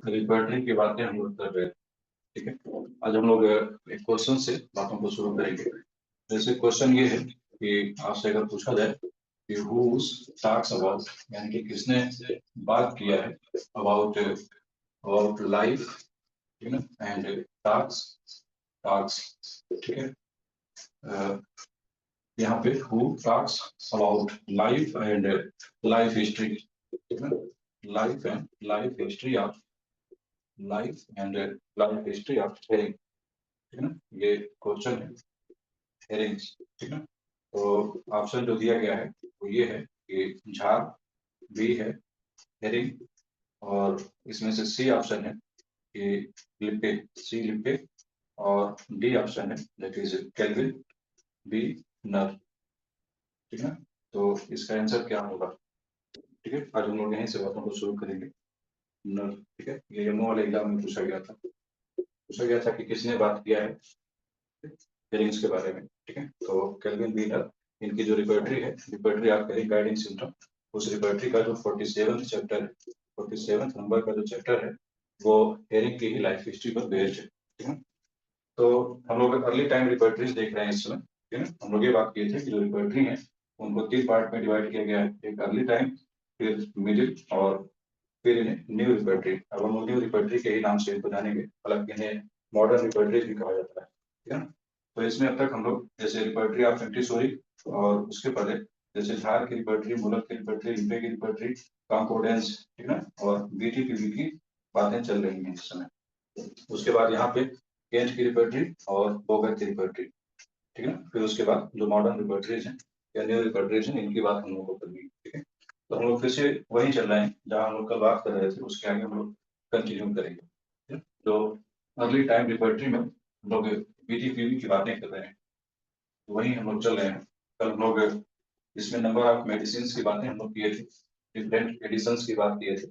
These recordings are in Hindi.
रिपर्टरी की बातें हम लोग कर रहे हैं। ठीक है, आज हम लोग एक क्वेश्चन से बातों को शुरू करेंगे। जैसे क्वेश्चन ये है कि आपसे अगर पूछा जाए कि हु टॉक्स अबाउट, यानी कि किसने बात किया है अबाउट अबाउट लाइफ, ठीक है ना, एंड टॉक्स टॉक्स, ठीक है। यहाँ पे who talks about life and life history, ठीक है ना, life and life history of life and life history of herring, ठीक है ना, ये क्वेश्चन है हेरिंग्स, ठीक है ना। तो ऑप्शन जो दिया गया है वो ये है कि झार, बी है हेरिंग, और इसमें से सी ऑप्शन है कि लिप्पे, सी लिप्पे, और डी ऑप्शन है दैट इज केल्विन, बी नर, ठीक है ना। तो इसका आंसर क्या होगा? ठीक है, आज हम लोग यहीं से बातों को शुरू करेंगे। नर, ठीक है, ये यमो वाले एग्जाम में पूछा गया था कि किसने बात किया है हेरिंग्स के बारे में, ठीक है। तो केल्विन बीनर, इनकी जो रिपोर्टरी है, repertory of herring guiding symptom, उस रिपोर्टरी का जो 47 चैप्टर है, 47 नंबर का जो चैप्टर है वो हेरिंग की ही लाइफ हिस्ट्री पर बेस्ड है, ठीक है। तो हम लोग अर्ली टाइम रिपोर्टरीज देख रहे हैं इस समय, ठीक है ना। हम लोग ये बात किए थे कि जो रिपोर्टरी है उनको 3 पार्ट में डिवाइड किया गया है, एक अर्ली टाइम, फिर मिडिल, और फिर इन्हें न्यू रिपोर्टरी। अब हम न्यू रिपोर्टरी के ही नाम से इनको जानेंगे, हालांकि इन्हें मॉडर्न रिपोर्टरीज भी कहा जाता है, ठीक है ना। तो इसमें अब तक हम लोग जैसे रिपोर्टरी ऑफ एंटीसोरी, और उसके पहले जैसे झार की रिपोर्टरी, मुलर की रिपोर्टरी, लिम्बे की रिपोर्टरी, कॉन्कोर्डेंस, ठीक है ना, और बीटीपीवी की बातें चल रही हैं इस समय। उसके बाद यहाँ पे केंट की रिपोर्टरी और बोगर की रिपोर्टरी, ठीक है ना। फिर उसके बाद जो मॉडर्न रिपोर्टरीज हैं या न्यू रिपोर्टरीज हैं, इनकी बात हम लोग को करनी है, ठीक है। तो हम लोग फिर से वही चल रहे हैं जहाँ हम लोग कल बात कर रहे थे, उसके आगे हम लोग कंटिन्यू करेंगे, ठीक है? तो अर्ली टाइम रिपोर्टरी में हम लोग बीटीपीवी की बातें कर रहे हैं, तो वही हम लोग चल रहे हैं। कल हम लोग इसमें नंबर ऑफ मेडिसिन की बातें हम लोग किए थे, डिफरेंट एडिशन की बात किए थे,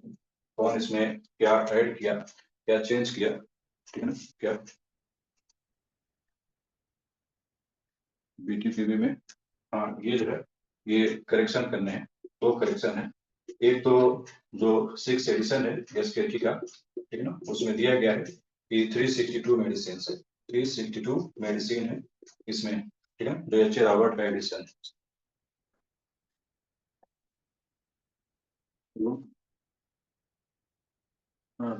कौन इसमें क्या ऐड किया, क्या चेंज किया, ठीक है ना, क्या बीटीपीवी में। हाँ, ये जो है ये करेक्शन करने हैं, दो करेक्शन है। एक तो जो 6 एडिशन है एसकेटी का, ठीक है ना, उसमें दिया गया है कि 362 मेडिसिन है, 362 मेडिसिन है इसमें, ठीक है, जो एच रॉबर्ट का एडिशन है। हाँ,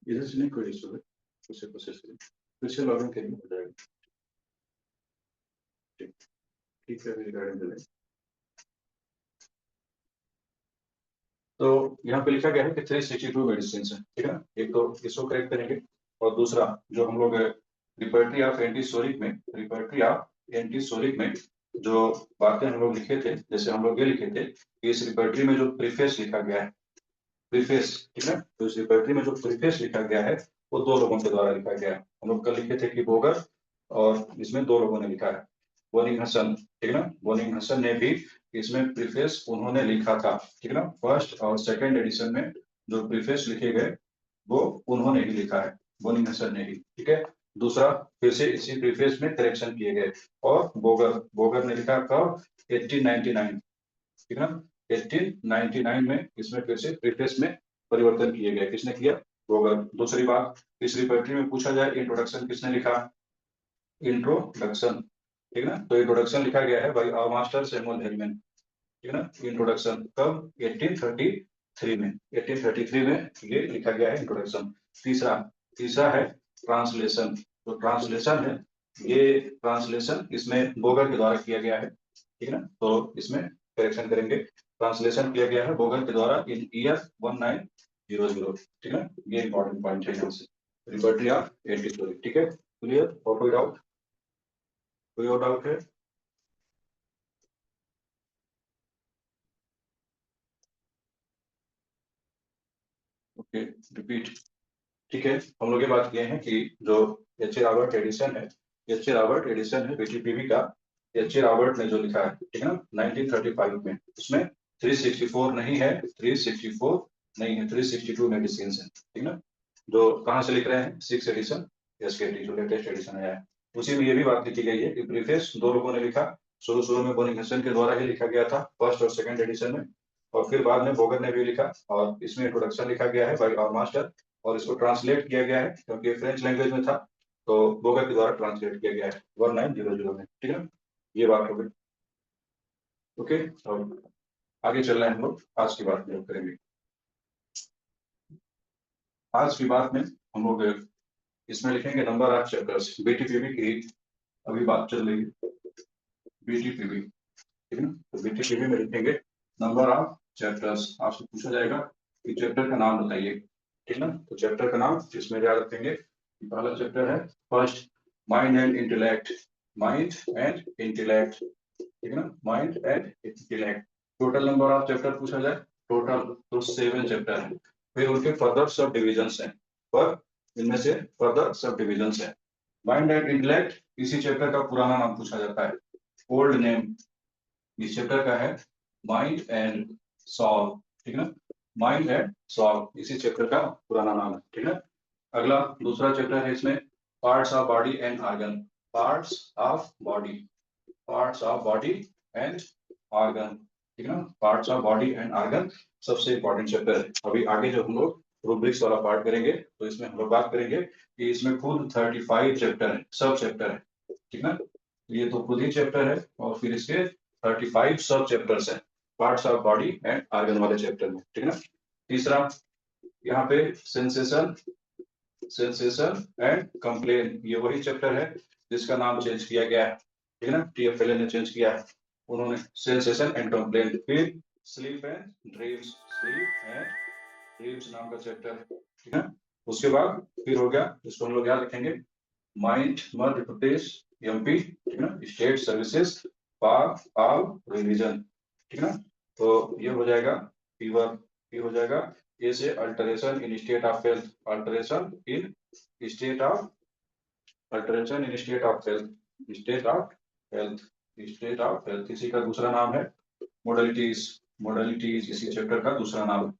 इधर से नहीं कोई इशू है, उसे प्रोसेस करें, फिर से लॉगिन करेंगे, हो जाएगा। ठीक, ठीक है, रिगार्डिंग द तो यहाँ पे लिखा गया है कि 362 मेडिसिन है, ठीक है ना। एक तो इसको करेक्ट करेंगे, और दूसरा जो हम लोग रिपर्टरी ऑफ एंटीसोरिक में, रिपर्टरी ऑफ एंटीसोरिक में जो बातें हम लोग लिखे थे, जैसे हम लोग ये लिखे थे कि इस रिपर्टरी में जो प्रीफेस लिखा गया है, प्रीफेस, ठीक है, तो इस रिपर्टरी में जो प्रीफेस लिखा गया है वो 2 लोगों के द्वारा लिखा गया है। हम लोग कल लिखे थे कि बोगर, और इसमें 2 लोगों ने लिखा है, बोनिंग हसन, ठीक है ना, बोनिंग हसन ने भी इसमें प्रीफेस उन्होंने लिखा था, ठीक है ना। फर्स्ट और सेकंड एडिशन में जो प्रीफेस लिखे गए वो उन्होंने ही लिखा है, बोनिंग हसन ने ही, ठीक है। दूसरा, फिर से इसी प्रीफेस में करेक्शन किए गए, और बोगर, बोगर ने लिखा कब? 1899, ठीक है ना, 1899 में इसमें फिर से प्रीफेस में परिवर्तन किए गए। किसने किया? बोगर। दूसरी बात, तीसरी पोएट्री में पूछा जाए इंट्रोडक्शन किसने लिखा? इंट्रोडक्शन, ठीक है ना, तो इंट्रोडक्शन लिखा गया है by our master Samuel Hahnemann, ठीक है ना। इंट्रोडक्शन कब? 1833 में, 1833 में ये लिखा गया है इंट्रोडक्शन। तीसरा, तीसरा है ट्रांसलेशन। तो ट्रांसलेशन है, ये ट्रांसलेशन इसमें बोगर के द्वारा किया गया है, ठीक है ना। तो इसमें करेक्शन करेंगे, ट्रांसलेशन किया गया है बोगर के द्वारा इन ईयर 1900, ठीक है ना। ये इंपॉर्टेंट पॉइंट है यहाँ से, लिबर्टी ऑफ एंटीसोरी, ठीक है। क्लियर और कोई डाउट? कोई और डाउट है? ओके, रिपीट, ठीक है। हम लोग ये बात किए हैं कि जो एच ए रॉबर्ट एडिशन है, एच ए रॉबर्ट एडिशन है बीटीपीवी का, एच ए रॉबर्ट ने जो लिखा है, ठीक है ना, 1935 में, उसमें 364 नहीं है, 364 नहीं है, 362 मेडिसिन है, ठीक ना। जो कहाँ से लिख रहे हैं? 6 एडिशन एसकेटी, जो लेटेस्ट एडिशन आया है, उसी में ये भी बात लिखी गई है कि प्रीफेस 2 लोगों ने लिखा। शुरू शुरू में बोनिंग हसन के द्वारा ही लिखा गया था, फर्स्ट और सेकंड एडिशन में, और फिर बाद में बोगर ने भी लिखा, और इसमें इंट्रोडक्शन लिखा गया है बाय आवर मास्टर, और इसको ट्रांसलेट किया गया है क्योंकि फ्रेंच लैंग्वेज में था, तो बोगर के द्वारा ट्रांसलेट किया गया है 1900 में। ठीक है, ये बात हो गई। ओके, और आगे चल रहे हैं हम लोग, आज की बात में करेंगे। आज की बात में हम लोग इसमें लिखेंगे नंबर ऑफ चैप्टर्स, बीटीपीबी की अभी बात चल रही है, बीटीपीबी। ठीक है ना, तो बीटीपीबी में लिखेंगे नंबर ऑफ चैप्टर्स। आपसे पूछा जाएगा कि चैप्टर का नाम बताइए। ठीक है ना, तो चैप्टर का नाम इसमें याद रखेंगे। पहला चैप्टर है first, mind and intellect. Mind and intellect, ठीक है ना, mind and intellect. Total number of chapter पूछा जाए, टोटल तो 7 चैप्टर है। फिर उनके फर्दर सब डिविजन्स हैं, पर इनमें से फर्दर सब डिविजन्स है। माइंड एंड इंटेलेक्ट इसी चैप्टर का पुराना नाम पूछा जाता है, ओल्ड नेम इस चैप्टर का है माइंड एंड सॉल्व। ठीक है ना, माइंड एंड सॉल्व इसी चैप्टर का पुराना नाम है। ठीक है, अगला दूसरा चैप्टर है इसमें parts of body and organ. Parts of body, parts of body and organ. ठीक है ना, parts of body and organ सबसे इंपॉर्टेंट चैप्टर है। अभी आगे जब हम लोग रूब्रिक्स वाला पार्ट करेंगे तो इसमें हम लोग बात करेंगे कि इसमें खुद 35 चैप्टर है, सब चैप्टर है। ठीक है ना, ये तो खुद ही चैप्टर है, और फिर इसके 35 सब चैप्टर्स है parts of body and organ वाले चैप्टर में। ठीक है ना, तीसरा यहाँ पे सेंसेशन, सेंसेशन एंड कंप्लेन, ये वही चैप्टर है जिसका नाम चेंज किया गया है। ठीक है ना, टीएफएलए ने चेंज किया है उन्होंने, सेंसेशन एंड कंप्लेन। फिर sleep and dreams, sleep and dreams नाम का चैप्टर है। ठीक है, उसके बाद फिर हो गया, इसको हम लोग याद रखेंगे, माइंड मध्य प्रदेश एमपी, ठीक है ना, state services for all religion. ठीक है ना, तो ये हो जाएगा फीवर, ये हो जाएगा ये से alteration in state of health, alteration in state of, alteration in state of health, state of health, state of health इसी का दूसरा नाम है मोडलिटीज। मोडलिटीज इसी चैप्टर का दूसरा नाम है।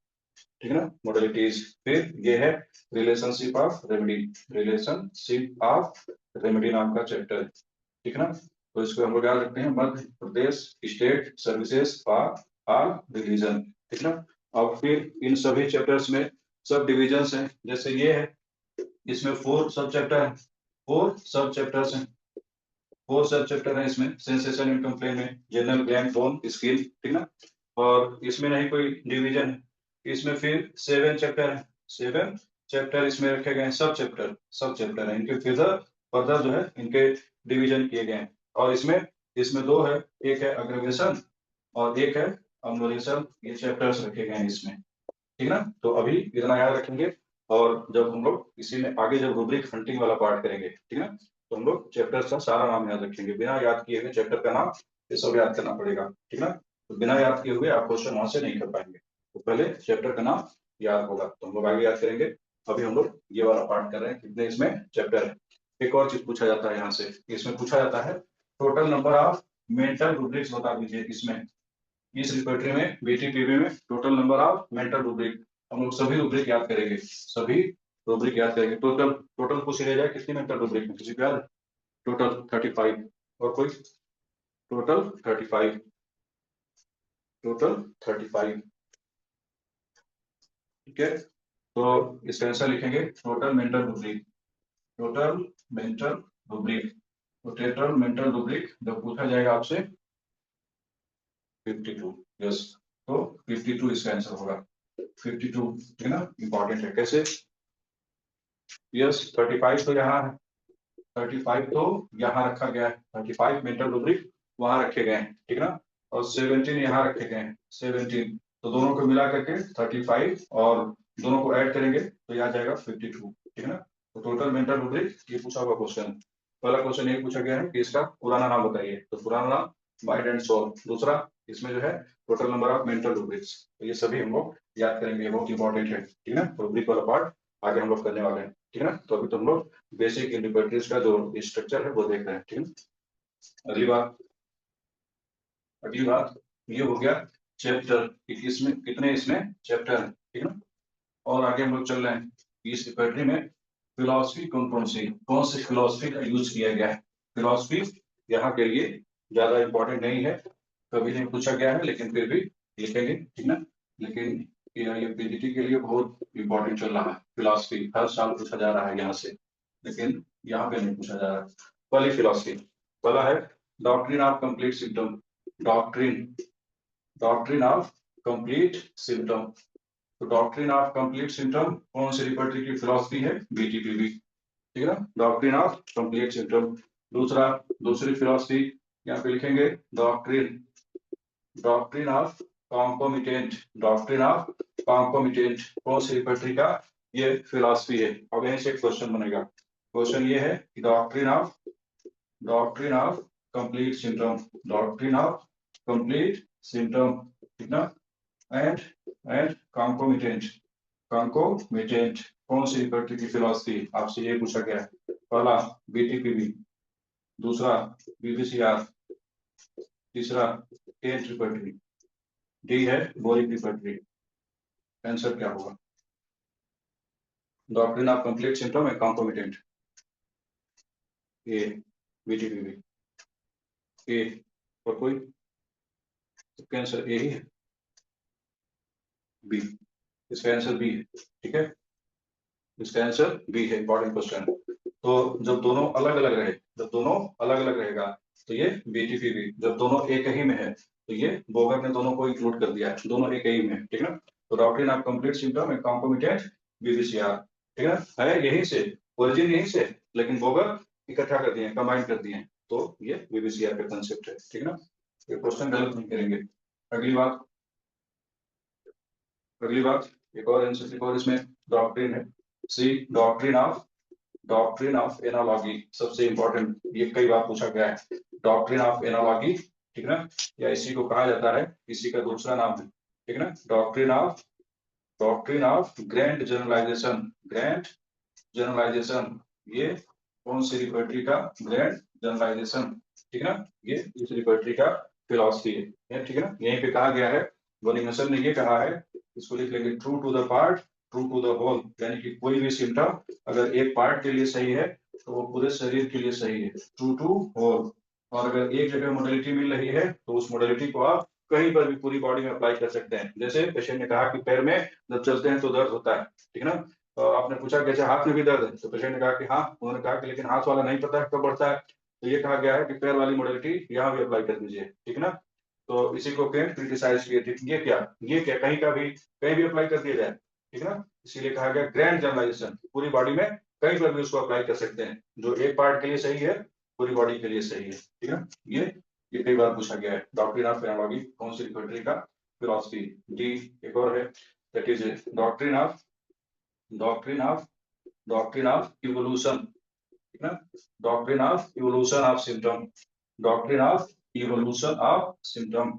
ठीक है ना, मोडलिटीज। फिर ये है relationship of remedy, relationship of remedy नाम का चैप्टर। ठीक है ना, तो इसको हम लोग याद रखते हैं, Madhya Pradesh state services for all religion. ठीक है ना, अब फिर इन सभी चैप्टर्स में सब डिविजन्स हैं, जैसे ये है, इसमें 4 सब चैप्टर है, 4 सब चैप्टर्स हैं, 4 सब चैप्टर है इसमें। सेंसेशन एंड कंप्लेन में जनरल ग्लैंड बोन स्किन, ठीक ना, और इसमें नहीं कोई डिवीजन है। इसमें फिर 7 चैप्टर है, 7 चैप्टर इसमें रखे गए हैं, सब चैप्टर, सब चैप्टर है, इनके फिर फर्दर जो है इनके डिवीजन किए गए हैं। और इसमें इसमें 2 है, एक है अग्रवेशन और एक है अम्लोरेशन, ये चैप्टर्स रखे गए हैं इसमें। ठीक ना, तो अभी इतना याद रखेंगे, और जब हम लोग इसी में आगे जब रूब्रिक हंटिंग वाला पार्ट करेंगे, ठीक है ना, तो हम लोग चैप्टर का सारा नाम याद रखेंगे, बिना याद किए हुए चैप्टर का नाम ये सब याद करना पड़ेगा। ठीक ना, तो बिना याद किए हुए आप क्वेश्चन वहां से नहीं कर पाएंगे, तो पहले चैप्टर का नाम याद होगा तो हम लोग आगे याद करेंगे। अभी हम लोग ये वाला पार्ट कर रहे हैं, कितने इसमें चैप्टर है। एक और चीज पूछा जाता है यहाँ से, इसमें पूछा जाता है total number of mental rubrics बता दीजिए। इसमें इस रिपोर्टरी में बीटीपीबी में total number of mental rubric, हम लोग सभी रूब्रिक याद करेंगे, सभी रूब्रिक याद करेंगे। टोटल टोटल पूछ लिया जाए कितनी मेंटल रूब्रिक में, किसी को याद? टोटल 35, और कोई? Total 35, total 35। ठीक है, तो इसका आंसर लिखेंगे total mental rubric, total mental rubric. तो टोटल मेंटल रूब्रिक जब पूछा जाएगा आपसे 52, यस, तो 52 इसका आंसर होगा, 52। ठीक है ना, इंपॉर्टेंट है, कैसे? यस, 35 तो यहाँ है, 35 तो यहाँ रखा गया है, 35 मेंटल रूब्रिक वहां रखे गए हैं। ठीक है ना, और 17 यहाँ रखे गए हैं, 17, तो दोनों को मिला करके 35 और दोनों को ऐड करेंगे तो यहाँ जाएगा 52। ठीक है ना, तो टोटल मेंटल रूब्रिक ये पूछा हुआ क्वेश्चन। पहला क्वेश्चन ये पूछा गया है कि इसका पुराना नाम बताइए, तो पुराना नाम माइंड एंड सोल। दूसरा इसमें जो है total number of mental rubrics, तो ये सभी हम लोग याद करेंगे, बहुत इंपॉर्टेंट है। ठीक है ना, रूब्रिक वाला पार्ट आगे हम लोग करने वाले हैं। ठीक है ना, तो अभी तो हम लोग बेसिक इंडिपेंडेंस का जो स्ट्रक्चर है वो देख रहे हैं। ठीक है, अगली बात, अगली बात ये हो गया चैप्टर, इसमें कितने इसमें चैप्टर है। ठीक है ना, और आगे हम लोग चल रहे हैं, इस रिपोर्टरी में फिलोसफी कौन सी फिलोसफी का यूज किया गया है। फिलोसफी यहाँ के लिए ज्यादा इंपॉर्टेंट नहीं है, कभी नहीं पूछा गया है, लेकिन फिर भी लिखेंगे, ठीक ना। लेकिन ये पीजीटी के लिए बहुत इंपॉर्टेंट चल रहा है, फिलॉसफी हर साल पूछा जा रहा है यहाँ से, लेकिन यहाँ पे नहीं पूछा जा रहा है। पहली फिलॉसफी, पहला है doctrine of complete symptom. Doctrine doctrine of complete symptom. तो डॉक्ट्रिन ऑफ कंप्लीट सिम्टम कौन सी रिपर्टरी की फिलॉसफी है? बीटीपीबी, ठीक है ना, डॉक्ट्रिन ऑफ कंप्लीट सिम्टम। दूसरी फिलॉसफी यहाँ पे लिखेंगे doctrine doctrine of concomitant. Doctrine of concomitant कौन सी रिपर्टरी का ये फिलॉसफी है? अब यहीं से एक क्वेश्चन बनेगा। क्वेश्चन ये है कि doctrine of complete symptom, doctrine of complete symptom, ठीक ना, एंड कॉन्कोमिटेंट कौन सी रिपर्टरी की फिलॉसफी? आपसे ये पूछा गया है। पहला बीटीपीबी, दूसरा बीबीसीआर, तीसरा टेंट रिपर्टरी, डी है बोरिक रिपर्टरी। आंसर क्या होगा? Doctrine of complete symptom and concomitant, A BTPB, A और कोई? इसका आंसर ए ही है, बी। इसका आंसर बी है, ठीक है, इसका आंसर बी है। Important question. तो जब दोनों अलग अलग रहे, जब दोनों अलग अलग रहेगा तो ये बीटीपीबी, जब दोनों एक ही में है तो ये बोगर ने दोनों को इंक्लूड कर दिया है, दोनों एक ही में है, ठीक है ना। तो doctrine of complete symptom and concomitant BBCR, ठीक है ना, है यहीं से, ओरिजिन यहीं से, लेकिन बोगर इकट्ठा कर दिए, कंबाइन कर दिए, तो ये बीबीसीआर का कंसेप्ट है, ठीक है ना। ये क्वेश्चन गलत नहीं करेंगे। अगली बात, एक और आंसर, एक और इसमें डॉक्ट्रिन है, सी डॉक्ट्रिन ऑफ एनालॉजी, सबसे इंपॉर्टेंट, ये कई बार पूछा गया है। डॉक्ट्रिन ऑफ एनालॉजी, ठीक है ना, या इसी को कहा जाता है, इसी का दूसरा नाम है, ठीक है ना, डॉक्ट्रिन ऑफ ग्रैंड जनरलाइजेशन। ये कौन सी रिपर्टरी का ग्रैंड जनरलाइजेशन, ठीक है ना, ये इस रिपर्टरी का फिलॉसफी है, ठीक है ना। यहीं पे कहा गया है, बोनिंगसन ने ये कहा है, इसको लिख लेंगे, true to the part true to the whole, यानी कि कोई भी सिम्टम अगर एक पार्ट के लिए सही है तो वो पूरे शरीर के लिए सही है, ट्रू टू होल। और अगर एक जगह मोडेलिटी मिल रही है तो उस मोडेलिटी को आप कहीं पर भी पूरी बॉडी में अप्लाई कर सकते हैं। जैसे पेशेंट ने कहा कि पैर में जब चलते हैं तो दर्द होता है, ठीक है ना, तो आपने पूछा कैसे हाथ में भी दर्द है, तो पेशेंट ने कहा कि हाँ, उन्होंने कहा कि लेकिन हाथ वाला नहीं पता है कब बढ़ता है, तो ये कहा गया है कि पैर वाली मोडेलिटी यहाँ भी अप्लाई कर दीजिए, ठीक है ना। तो इसी को केंट क्रिटिसाइज किए थे, ये क्या कहीं भी अप्लाई कर दिया जाए, ठीक है ना, इसीलिए कहा गया ग्रैंड जनरलाइजेशन, पूरी बॉडी में कहीं पर भी उसको अप्लाई कर सकते हैं, जो एक पार्ट के लिए सही है पूरी बॉडी के लिए सही है, ठीक है। ये कई बार पूछा गया है। डॉक्ट्रिन ऑफ एनालॉजी कौन सी रिपर्टरी का फिलॉसफी? डी। एक और है, that is doctrine of doctrine of evolution, ठीक है ना, doctrine of evolution of symptom, doctrine of evolution of symptom.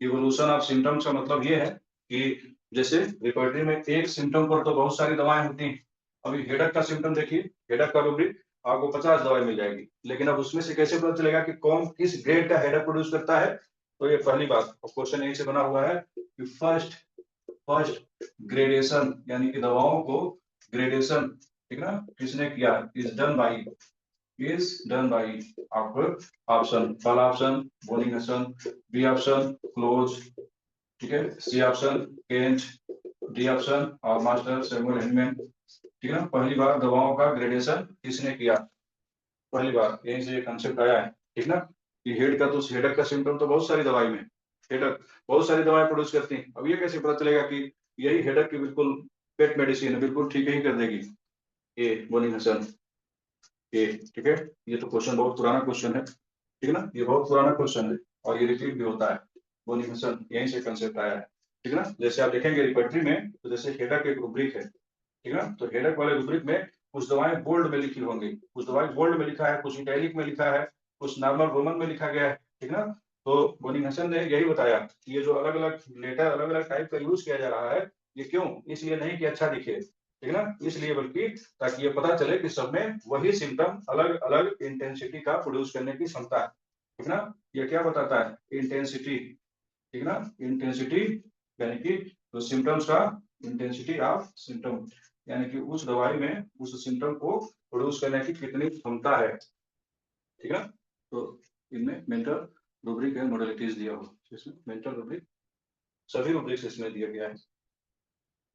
Evolution of symptoms का मतलब ये है कि जैसे रिपर्टरी में एक सिम्टम पर तो बहुत सारी दवाएं होती हैं। अभी हेडक का सिम्टम देखिए, हेडक का रूब्रिक आपको 50 दवाई मिल जाएगी, लेकिन अब उसमें से कैसे पता चलेगा कि कौन किस ग्रेड का हेडक प्रोड्यूस करता है? तो ये पहली बात, क्वेश्चन यहीं से बना हुआ है कि फर्स्ट ग्रेडेशन, यानी कि दवाओं को ग्रेडेशन, ठीक है ना, किसने किया? इज डन बाई आपको ऑप्शन, पहला option Boenninghausen, B option Close, ठीक है, C option Kent, D option और मास्टर सैमुअल हैनीमैन, ठीक है ना। पहली बार दवाओं का ग्रेडेशन किसने किया? पहली बार यहीं से कंसेप्ट आया है, ठीक ना, कि हेडक का सिम्टम तो बहुत सारी दवाई में, हेडक बहुत सारी दवाएं प्रोड्यूस करती हैं। अब ये कैसे पता चलेगा कि यही हेडक की बिल्कुल पेट मेडिसिन है, बिल्कुल ठीक ही कर देगी? ए बोनिंगसन, ए, ठीक है। ये तो क्वेश्चन बहुत पुराना क्वेश्चन है, ठीक है ना, ये बहुत पुराना क्वेश्चन है और ये रिपीट भी होता है। बोनिंगसन, यहीं से कंसेप्ट आया है, ठीक है ना। जैसे आप देखेंगे रिपर्टरी में, तो जैसे हेडक एक रूब्रिक है, ठीक है ना, तो हेडक वाले रूब्रिक में कुछ दवाएं बोल्ड में लिखी होंगी, कुछ दवाएं बोल्ड में लिखा है, कुछ इटैलिक में लिखा है, कुछ नॉर्मल रोमन में लिखा गया है, ठीक है ना। तो बोनिंगसन ने यही बताया कि ये जो अलग अलग लेटर, अलग अलग टाइप का यूज किया जा रहा है, ये क्यों? इसलिए नहीं कि अच्छा दिखे, ठीक है ना, इसलिए बल्कि ताकि ये पता चले कि सब में वही सिम्टम अलग अलग इंटेंसिटी का प्रोड्यूस करने की क्षमता है, ठीक है ना। ये क्या बताता है? इंटेंसिटी, ठीक है ना, इंटेंसिटी, यानी कि तो सिम्टम्स का इंटेंसिटी ऑफ सिम्टम, यानी कि उस दवाई में उस सिम्टम को प्रोड्यूस करने की कितनी क्षमता है, ठीक है ना। तो इनमें मेंटल रूब्रिक एंड मोडेलिटीज दिया हो, इसमें मेंटल रूब्रिक सभी रूब्रिक्स इसमें दिया गया है।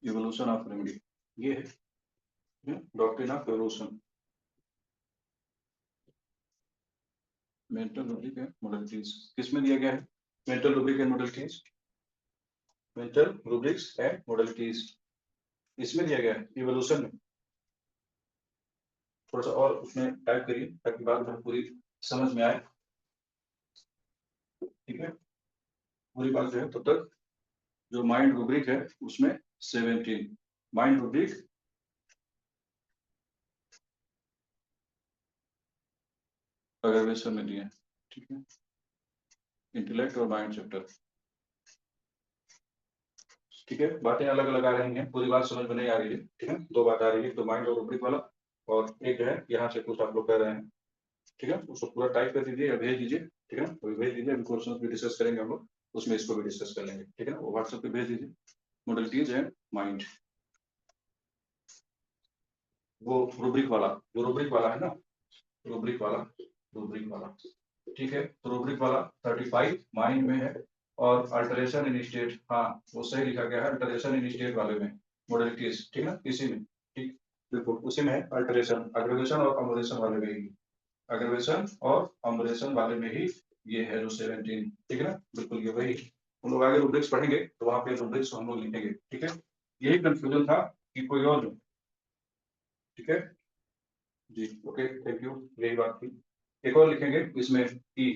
इवोल्यूशन ऑफ रेमेडी ये है doctrine of evolution, mental rubric and modalities किसमें दिया गया है? Mental rubric and modalities, mental rubrics and modalities इसमें दिया गया है इवोल्यूशन में। थोड़ा सा और उसमें टाइप करिए ताकि बात में पूरी समझ में आए, ठीक है। पूरी बात जो है तब तक जो माइंड रूब्रिक है उसमें 17 माइंड रूब्रिक अगर में दिए, ठीक है। इंटेलेक्ट और माइंड चैप्टर, ठीक है। बातें अलग अलग आ रही हैं, पूरी बात समझ में नहीं आ रही है, ठीक है। दो बात आ रही है, तो माइंड और रूब्रिक वाला, और एक जो है यहाँ से कुछ आप लोग कह रहे हैं, ठीक है। उसको पूरा टाइप कर दीजिए या भेज दीजिए, ठीक है ना। तो भेज दीजिए, अभी क्वेश्चन भी डिस्कस करेंगे हम लोग, उसमें इसको भी डिस्कस कर लेंगे, ठीक है ना। वो व्हाट्सएप पे भेज दीजिए, मॉडलिटीज एंड माइंड, वो रूब्रिक वाला है ना, रूब्रिक वाला, रूब्रिक वाला, ठीक है। तो रूब्रिक वाला 35 माइंड में है, और अल्टरेशन इन स्टेट, हाँ वो सही लिखा गया है, अल्टरेशन इन स्टेट वाले में मॉडलिटीज, ठीक है, इसी में, ठीक, बिल्कुल उसी में है। अल्टरेशन, अग्रेवेशन और अमोलेशन वाले में ही, अग्रेवेशन और अमोलेशन वाले में ही ये है जो 17, ठीक है ना, बिल्कुल ये वही। हम लोग आगे रूब्रिक्स पढ़ेंगे तो वहां पे रूब्रिक्स हम लोग लिखेंगे, ठीक है। यही कंफ्यूजन था कि कोई और जो, ठीक है जी, ओके थैंक यू, यही बात थी। एक और लिखेंगे इसमें कि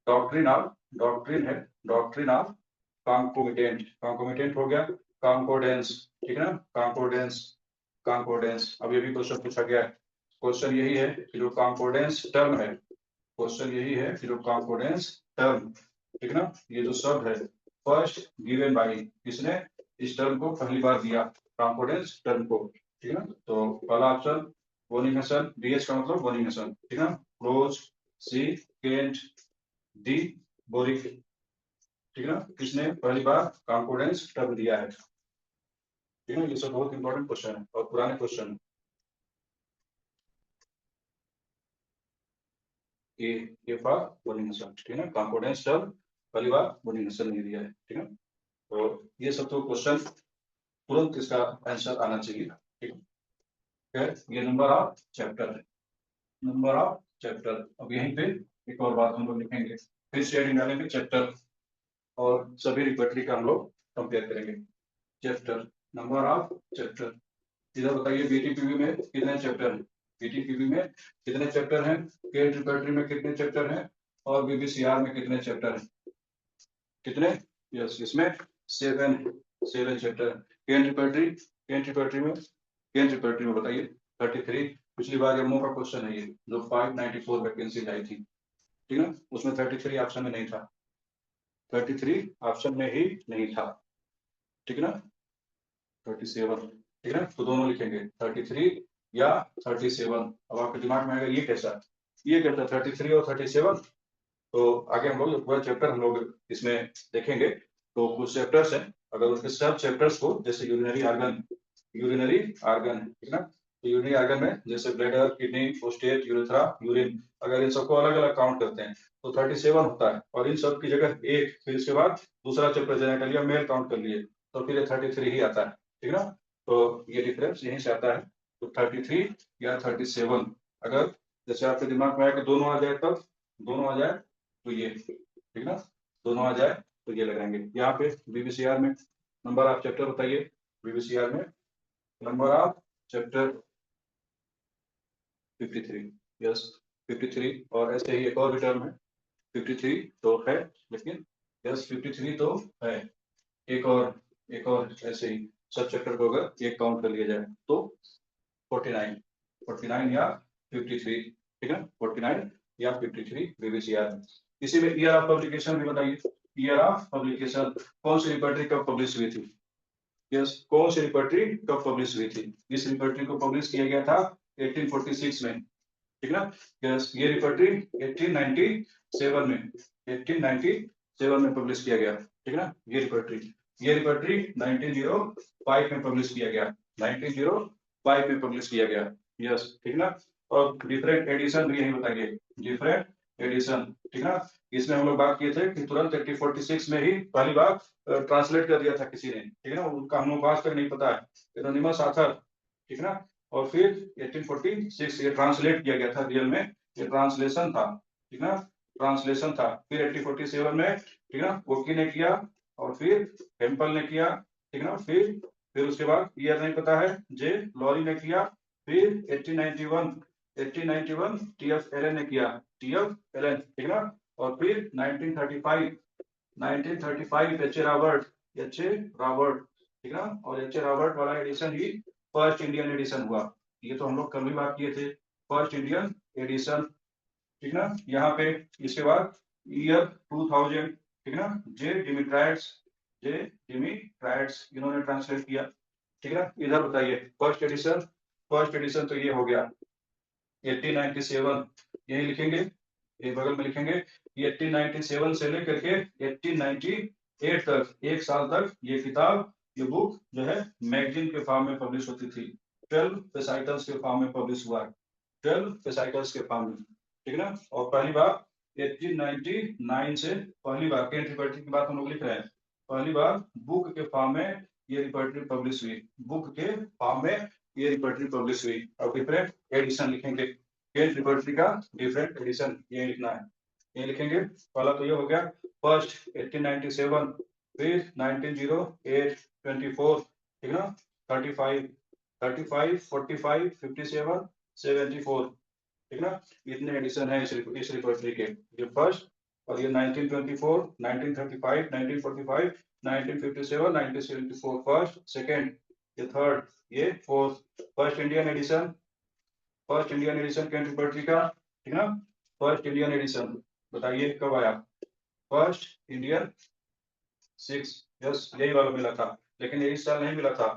डॉक्ट्रिन ऑफ, डॉक्ट्रिन है, डॉक्ट्रिन ऑफ कॉन्कोमिटेंट, कॉन्कोमिटेंट हो गया, कॉन्कोर्डेंस, ठीक है ना, कॉन्कोर्डेंस, कॉन्कोर्डेंस। अब ये भी क्वेश्चन पूछा गया है, क्वेश्चन यही है कि जो कॉन्कोर्डेंस टर्म है, क्वेश्चन यही है कि जो कॉन्कोर्डेंस टर्म, ठीक है ना, ये जो शब्द है फर्स्ट गिवन बाई, किसने इस टर्म को पहली बार दिया, कॉन्कोर्डेंस टर्म को, ठीक है ना। तो पहला ऑप्शन बोनिंगसन, बीएच का मतलब बोनिंगसन, ठीक है ना, क्लोज, सी, केंट, डी, बोरिक, ठीक है ना, किसने पहली बार कॉन्कोर्डेंस टर्म दिया है, ठीक है ना। ये सब बहुत इंपॉर्टेंट क्वेश्चन है और पुराने क्वेश्चन है। ए फॉर बोनिंगसन, ठीक है ना, कॉन्कोर्डेंस टर्म पहली बार बोनिंगसन ने दिया है, ठीक है। तो ये सब तो क्वेश्चन तुरंत इसका आंसर आना चाहिए, ठीक है। ये नंबर ऑफ चैप्टर है, नंबर ऑफ चैप्टर। अब यहीं पे एक और बात हम लोग लिखेंगे, फिर शेयरिंग डालेंगे चैप्टर, और सभी रिपर्टरी का हम लोग कंपेयर करेंगे। चैप्टर, नंबर ऑफ चैप्टर, इधर बताइए बीटीपीवी में कितने चैप्टर हैं, बीटीपीवी में कितने चैप्टर हैं, केट रिपर्टरी में कितने चैप्टर हैं, और बीबीसीआर में कितने चैप्टर हैं, कितने, यस इसमें 7 chapter. Kent repertory, Kent repertory में, केंट रिपर्टरी में बताइए 33। पिछली बार एमओ का क्वेश्चन है ये, जो 594 वैकेंसी आई थी, ठीक है, उसमें 33 ऑप्शन में नहीं था, 33 ऑप्शन में ही नहीं था, ठीक है ना। 37, ठीक है ना, तो दोनों लिखेंगे 33 या 37। अब आपके दिमाग में आएगा ये कैसा, ये कैसा 33 और 37। तो आगे हम लोग पूरा चैप्टर हम लोग इसमें देखेंगे। तो कुछ चैप्टर्स हैं, अगर उसके सब चैप्टर्स को, जैसे यूरिनरी आर्गन, यूरिनरी आर्गन, ठीक है ना, तो यूरिनरी आर्गन में जैसे bladder, kidney, prostate, urethra, urine, अगर इन सबको अलग अलग काउंट करते हैं तो 37 होता है, और इन सब की जगह एक, फिर इसके बाद दूसरा चैप्टर जेनेटलिया मेल काउंट कर लिए तो फिर ये 33 ही आता है, ठीक है ना। तो ये डिफरेंस यहीं से आता है, तो 33 या 37, अगर जैसे आपके दिमाग में आया कि दोनों आ जाए तब, दोनों आ जाए तो ये, ठीक है ना, दोनों आ जाए तो ये लगाएंगे। यहाँ पे बीबीसीआर में नंबर ऑफ चैप्टर बताइए, बीबीसीआर में नंबर ऑफ चैप्टर 53, यस 53, और ऐसे ही एक और भी टर्म है 53 तो है, लेकिन यस 53 तो है, एक और, एक और ऐसे ही सब चैप्टर को अगर एक काउंट कर लिया जाए तो 49, 49 या 53, ठीक है, 49 या 53 बीबीसीआर। इसी में ईयर ऑफ पब्लिकेशन भी बताइए, ईयर ऑफ पब्लिकेशन कौन सी रिपोर्टरी कब पब्लिश हुई थी, यस कौन सी रिपोर्टरी कब पब्लिश हुई थी, इस रिपोर्टरी को पब्लिश किया गया था 1846 में, ठीक है ना, यस ये रिपोर्टरी 1897 में, 1897 में पब्लिश किया गया, ठीक है ना, ये रिपोर्टरी, ये रिपोर्टरी 1905 में पब्लिश किया गया, 1905 में पब्लिश किया गया, यस ठीक है ना। और डिफरेंट एडिशन भी यही बताइए, डिफरेंट एडिशन, ठीक है। इसमें हम लोग बात किए थे कि तुरंत 1846 में ही पहली बार ट्रांसलेट कर दिया था किसी ने, ठीक है ना, उनका हम लोग को आज तक नहीं पता है, एनोनिमस ऑथर, ठीक है ना। और फिर 1846 ये ट्रांसलेट किया गया था, रियल में ये ट्रांसलेशन था, ठीक है ना, ट्रांसलेशन था। फिर 1847 में, ठीक है ना, ओकी ने किया, और फिर टेम्पल ने किया, ठीक है ना, फिर उसके बाद ईयर नहीं पता है, जे लॉरी ने किया, फिर 1891 टीएफ एलन ने किया, टीएफ एलन, ठीक है ना। और फिर 1935 H A Robert, H A Robert, ठीक है ना। और एच ए रॉबर्ट वाला एडिशन ही फर्स्ट इंडियन एडिशन हुआ। ये तो हम लोग कल भी बात किए थे, फर्स्ट इंडियन एडिशन, ठीक है ना। यहाँ पे इसके बाद ईयर 2000, ठीक है ना, जे डिमिट्राइड्स इन्होंने ट्रांसलेट किया, ठीक है ना। इधर बताइए फर्स्ट एडिशन तो ये हो गया 1897, यही लिखेंगे, ये बगल में लिखेंगे। ये 1897 से लेकर के 1898 तक, एक साल तक ये किताब, ये बुक जो है मैगजीन के फॉर्म में पब्लिश होती थी, 12 फेसाइकल्स के फॉर्म में पब्लिश हुआ है, 12 फेसाइकल्स के फॉर्म में, ठीक है ना। और पहली बार 1899 से पहली बार केंट रिपर्टरी की बात हम लोग लिख रहे हैं, पहली बार बुक के फॉर्म में ये रिपर्टरी पब्लिश हुई, बुक के फॉर्म में ये रिपर्टरी पब्लिश हुई। और डिफरेंट एडिशन लिखेंगे, केंट रिपर्टरी का डिफरेंट एडिशन ये लिखना है, ये लिखेंगे। पहला तो ये हो गया फर्स्ट 1897, फिर 1908, 24, ठीक है ना, 35, 45, 45, 57, 74, ठीक है ना। इतने एडिशन है इस रिपोजिटरी के, ये फर्स्ट, और ये 1924, 1935, 1945, 1957, 1974 फर्स्ट, सेकंड, ये थर्ड, ये fourth. First Indian edition Kent repository का, ठीक है ना। फर्स्ट इंडियन एडिशन बताइए कब आया, फर्स्ट इंडियन 6, यस यही वाला मिला था, लेकिन ये इस साल नहीं मिला था,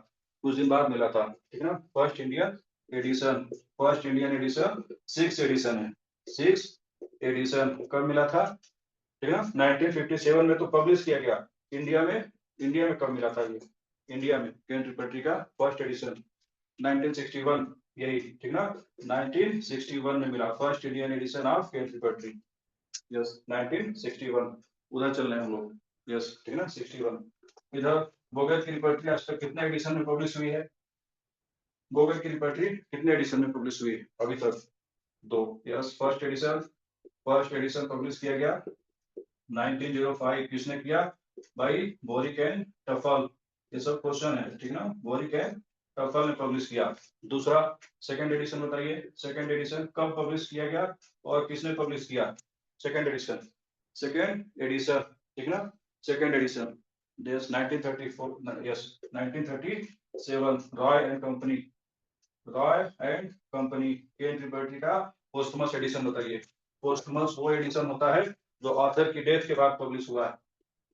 कुछ दिन बाद मिला था, ठीक है ना। First Indian edition, first Indian edition 6 edition है, 6 एडिशन कब मिला था, ठीक है ना। 1957 में तो पब्लिश किया गया इंडिया में, इंडिया में कब मिला था ये, इंडिया में केंट रिपर्टरी का फर्स्ट एडिशन 1961, यही, ठीक ना, 1961 में मिला first Indian edition of Kent repertory, yes 1961। उधर चल रहे हैं हम लोग, यस, ठीक है ना, 61। इधर बोगत की रिपर्टरी आज तक कितने एडिशन में पब्लिश हुई है, बोगत की रिपर्टरी कितने एडिशन में पब्लिश हुई अभी तक, दो, यस। फर्स्ट एडिशन पब्लिश किया गया 1905, किसने किया, भाई बोरिक एंड टफल, ये सब क्वेश्चन है, ठीक ना, बोरिक एंड टफल ने पब्लिश किया। दूसरा सेकंड एडिशन बताइए, सेकंड एडिशन कब पब्लिश किया गया और किसने पब्लिश किया, सेकंड एडिशन, ठीक ना, second edition yes 1934, yes 1937, Roy and company Kent repertory का पोस्टमस एडिशन बताइए। पोस्टमस वो एडिशन होता है जो ऑथर की डेथ के बाद पब्लिश हुआ है,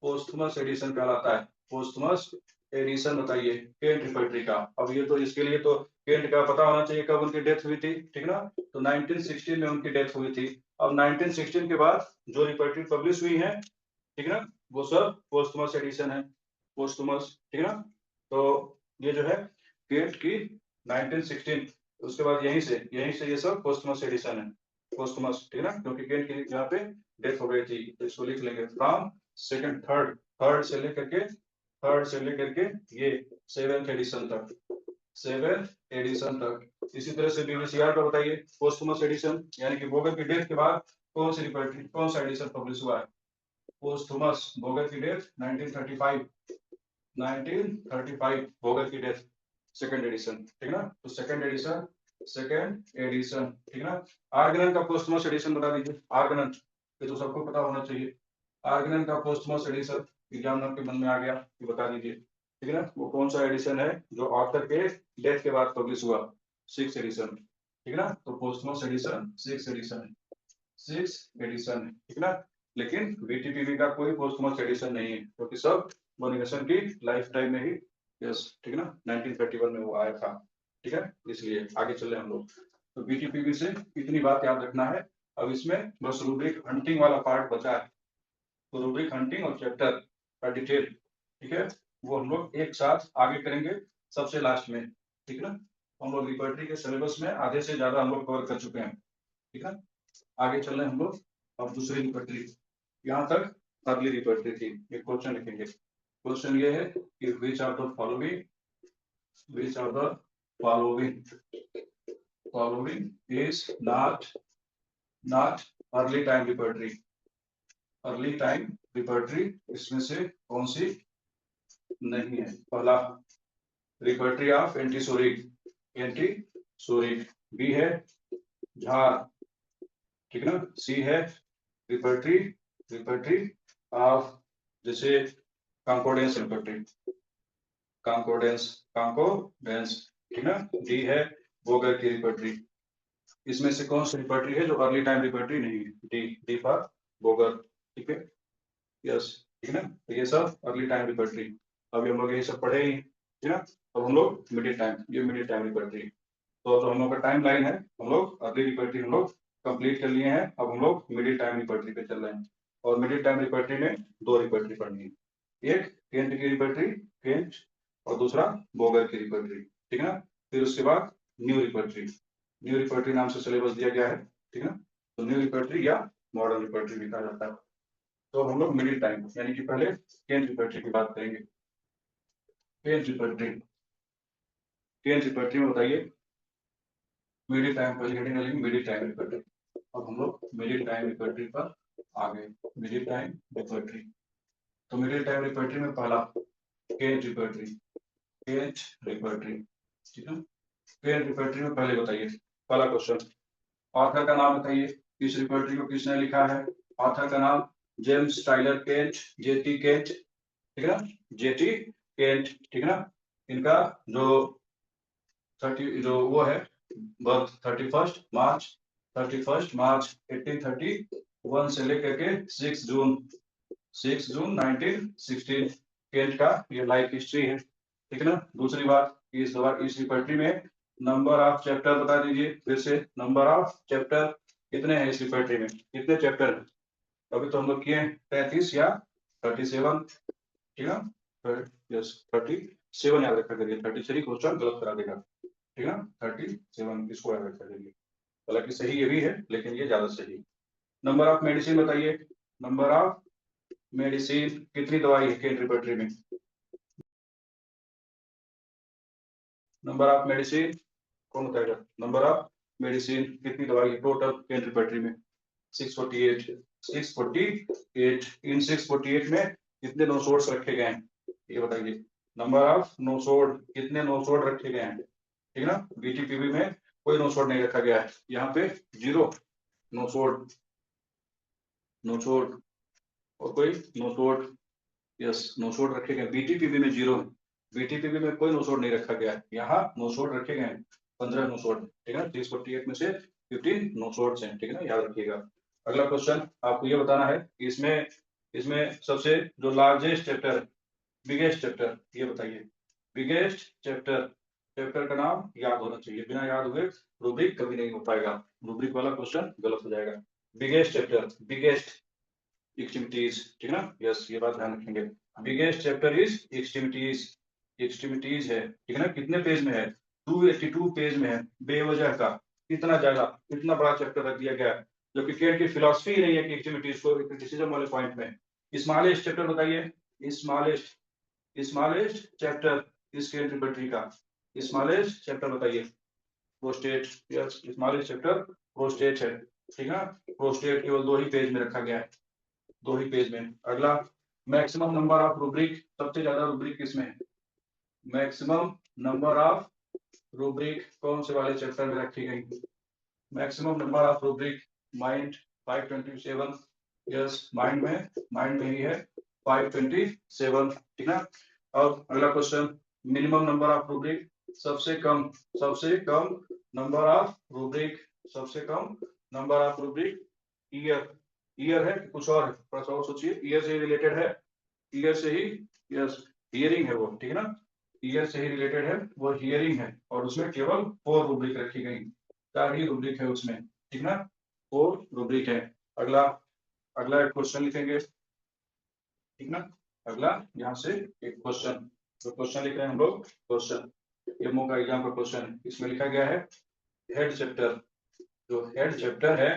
पोस्टमस एडिशन कहलाता है, पोस्टमस एडिशन बताइए केंट रिपर्टरी का। अब ये तो इसके लिए तो केंट का पता होना चाहिए कब उनकी डेथ हुई थी, ठीक ना, तो 1916 में उनकी डेथ हुई थी। अब 1916 के बाद जो रिपर्टरी पब्लिश हुई है, ठीक ना, वो सब पोस्टमस एडिशन है, पोस्टमस, ठीक ना। तो ये जो है केंट की 1916, उसके बाद यहीं से ये सब पोस्टमस एडिशन है, पोस्टमस, ठीक है ना, क्योंकि केंट की यहाँ पे डेथ हो गई थी, तो इसको लिख लेंगे फ्रॉम सेकंड, थर्ड से लेकर के ये सेवेंथ एडिशन तक, सेवेंथ एडिशन तक। इसी तरह से बीबीसीआर का बताइए पोस्टमस एडिशन, यानी कि बोगर की डेथ के बाद कौन सी रिपोर्ट, कौन सा एडिशन पब्लिश हुआ है, पोस्टमस, बोगर की डेथ 1935, 1935 बोगर की डेथ, सेकंड एडिशन, ठीक ना, तो सेकंड एडिशन, ठीक ना। आर्गनन का पोस्टमस एडिशन बता दीजिए, आर्गनन, ये तो सबको पता होना चाहिए, आर्गनन का पोस्टमस एडिशन एग्जाम के मन में आ गया, ये बता दीजिए, ठीक है ना, वो कौन सा एडिशन है जो ऑथर के डेथ के बाद पब्लिश हुआ, 6 एडिशन, ठीक है ना, तो पोस्टमस एडिशन 6 एडिशन है, 6 एडिशन है, ठीक ना। लेकिन बीटीपीवी का कोई पोस्टमस एडिशन नहीं है, क्योंकि सब मोनिगेशन की लाइफ टाइम में ही, यस, ठीक है ना, 1931 में वो आया था, ठीक है, इसलिए आगे चले हम लोग। तो बीटीपीवी से इतनी बात याद रखना है। अब इसमें बस रूब्रिक हंटिंग वाला पार्ट बचा है, तो रूब्रिक हंटिंग और चैप्टर का डिटेल, ठीक है, वो हम लोग एक साथ आगे करेंगे सबसे लास्ट में, ठीक है ना। हम लोग रिपर्टरी के सिलेबस में आधे से ज्यादा हम लोग कवर कर चुके हैं, ठीक है। आगे चल रहे हैं हम लोग, अब दूसरी रिपॉजिटरी, यहाँ तक अर्ली रिपॉजिटरी थी। एक क्वेश्चन लिखेंगे। क्वेश्चन ये है कि which are the following, which are the following is not early time repository, early time repository इसमें से कौन सी नहीं है? पहला repository of antipsoric, antipsoric. B है झार, ठीक है ना। सी है रिपॉजिटरी ऑफ जैसे कॉन्कोर्डेंस रिपॉजिटरी, कॉन्कोर्डेंस, ठीक है ना। डी है वोगर की रिपॉजिटरी। इसमें से कौन सी रिपॉजिटरी है जो अर्ली टाइम रिपॉजिटरी नहीं है? डी फॉर वोगर, ठीक है। यस, ठीक है ना। तो ये सब अर्ली टाइम रिपॉजिटरी। अभी हम लोग ये सब पढ़े ही, ठीक है ना। अब हम लोग मिडिल टाइम, ये मिडिल टाइम रिपॉजिटरी। तो जो हम लोग का टाइम लाइन है, हम लोग अर्ली रिपॉजिटरी हम लोग कंप्लीट कर लिए हैं। अब हम लोग मिडिल टाइम रिपॉजिटरी पे चल रहे हैं। और मिडिल टाइम रिपॉजिटरी में दो रिपॉजिटरी पढ़नी है, एक केंट की रिपॉजिटरी, केंट, और दूसरा बोगर की रिपॉजिटरी, ठीक है ना। फिर उसके बाद न्यू रिपॉजिटरी, न्यू रिपॉजिटरी नाम से सिलेबस दिया गया है, ठीक है ना। तो न्यू रिपॉजिटरी या मॉडर्न रिपॉजिटरी भी कहा जाता है। तो हम लोग मिडिल टाइम यानी कि पहले केंट रिपॉजिटरी की बात करेंगे। केंट रिपॉजिटरी, केंट रिपॉजिटरी में बताइए मिडिल टाइम, पहले हेडिंग डालेंगे मिडिल टाइम रिपॉजिटरी। अब हम लोग मिडिल टाइम रिपॉजिटरी पर आ गए। मिडिल टाइम रिपॉजिटरी, तो मिडिल टाइम रिपॉजिटरी में पहला केंट रिपॉजिटरी, केंट रिपॉजिटरी, ठीक है। केंट रिपॉजिटरी में पहले बताइए पहला क्वेश्चन, ऑथर का नाम बताइए। इस रिपॉजिटरी को किसने लिखा है? ऑथर का नाम James Tyler Kent, J T Kent, ठीक है ना। जेटी केंट, ठीक है ना। इनका जो 30 जो वो है बर्थ 31 मार्च 1831 से लेकर के 6 जून 1916 केंट का ये लाइफ हिस्ट्री है, ठीक है ना। दूसरी बात, इस रिपॉजिटरी में नंबर ऑफ चैप्टर बता दीजिए फिर से। नंबर ऑफ चैप्टर कितने हैं इस रिपॉजिटरी में? कितने चैप्टर हैं? अभी तो हम लोग किए 33 या 37, ठीक है ना। यस 37 याद रखा करिए, 33 क्वेश्चन गलत करा देगा, ठीक है ना। 37 इसको याद रखा करिए। हालांकि सही ये भी है लेकिन ये ज्यादा सही। नंबर ऑफ मेडिसिन बताइए, नंबर ऑफ मेडिसिन कितनी दवाई है केंट रिपॉजिटरी में? नंबर ऑफ मेडिसिन कौन बताएगा? नंबर ऑफ मेडिसिन कितनी दवाई है टोटल केंट रिपॉजिटरी में? 648, 648। इन 648 में कितने नोसोड्स रखे गए हैं ये बताइए। नंबर ऑफ नोसोड, कितने नोसोड रखे गए हैं, ठीक है ना। बीटीपीवी में कोई नोसोड नहीं रखा गया है, यहाँ पे 0 नोसोड, नोसोड और कोई नोसोड, यस नोसोड रखे गए। बीटीपीवी में 0 है, बीटीपीवी में कोई नोसोड नहीं रखा गया है, यहाँ नोसोड रखे गए हैं 15 नोसोड, ठीक है ना। 648 में से 15 नोसोड हैं, ठीक है ना, याद रखिएगा। अगला क्वेश्चन आपको ये बताना है कि इसमें इसमें सबसे जो लार्जेस्ट चैप्टर, बिगेस्ट चैप्टर ये बताइए। बिगेस्ट चैप्टर, चैप्टर का नाम याद होना चाहिए, बिना याद हुए रूब्रिक कभी नहीं हो पाएगा, रूब्रिक वाला क्वेश्चन गलत हो जाएगा। बिगेस्ट चैप्टर, बिगेस्ट एक्सट्रीमिटीज, ठीक है ना। यस ये बात ध्यान रखेंगे। Biggest chapter is extremities, extremities है, ठीक है ना। कितने पेज में है? 282 पेज में है। बेवजह का इतना ज्यादा, इतना बड़ा चैप्टर रख दिया गया है, जो कि केंट की फिलोसफी ही नहीं है कि एक्सट्रीमिटीज को क्रिटिसिज्म वाले पॉइंट में। स्मॉलेस्ट चैप्टर बताइए, स्मॉलेस्ट, स्मॉलेस्ट चैप्टर इस केंट रिपॉजिटरी का, स्मॉलेस्ट चैप्टर बताइए। Prostate, yes smallest chapter prostate है, ठीक है ना। प्रोस्टेट केवल 2 ही पेज में रखा गया है, 2 ही पेज में। अगला, मैक्सिमम नंबर ऑफ रूब्रिक, सबसे ज्यादा रूब्रिक किसमें है? मैक्सिमम नंबर ऑफ रूब्रिक कौन से वाले चैप्टर में रखी गई? Maximum number of rubric mind 527, yes mind में ही है 527, ठीक है। अब अगला question, minimum number of rubric, सबसे कम नंबर ऑफ रूब्रिक, सबसे कम number of rubric. Ear, ear है कि कुछ और है? थोड़ा सा और सोचिए, ईयर से रिलेटेड है, ईयर से ही, यस हियरिंग है वो, ठीक है ना। ईयर से ही रिलेटेड है वो, हियरिंग है, और उसमें केवल 4 रूब्रिक रखी गई, 4 ही रूब्रिक है उसमें, ठीक ना। 4 रूब्रिक है। अगला, अगला एक क्वेश्चन लिखेंगे, ठीक ना। अगला यहाँ से एक क्वेश्चन, तो क्वेश्चन लिख रहे हैं हम लोग, क्वेश्चन ये मॉक एग्जाम का क्वेश्चन है। इसमें लिखा गया है हेड चैप्टर, जो हेड चैप्टर है,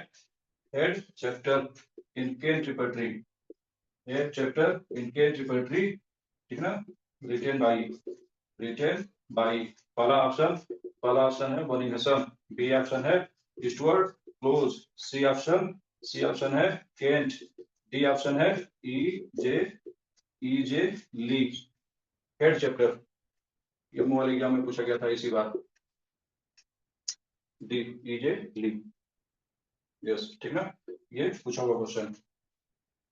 head chapter in Kent repertory, ये चैप्टर इन केन रिपर्टरी, ठीक ना, रिटेन बाई, रिटेन बाई। पहला ऑप्शन है बनी हसन, बी ऑप्शन है स्टुअर्ट क्लोज, सी ऑप्शन है केंट, डी ऑप्शन है E J E J Lee. Head chapter, ये मोबाइल एग्जाम में पूछा गया था इसी बात, डी ई जे ली। यस, ठीक ना, ये पूछा हुआ क्वेश्चन।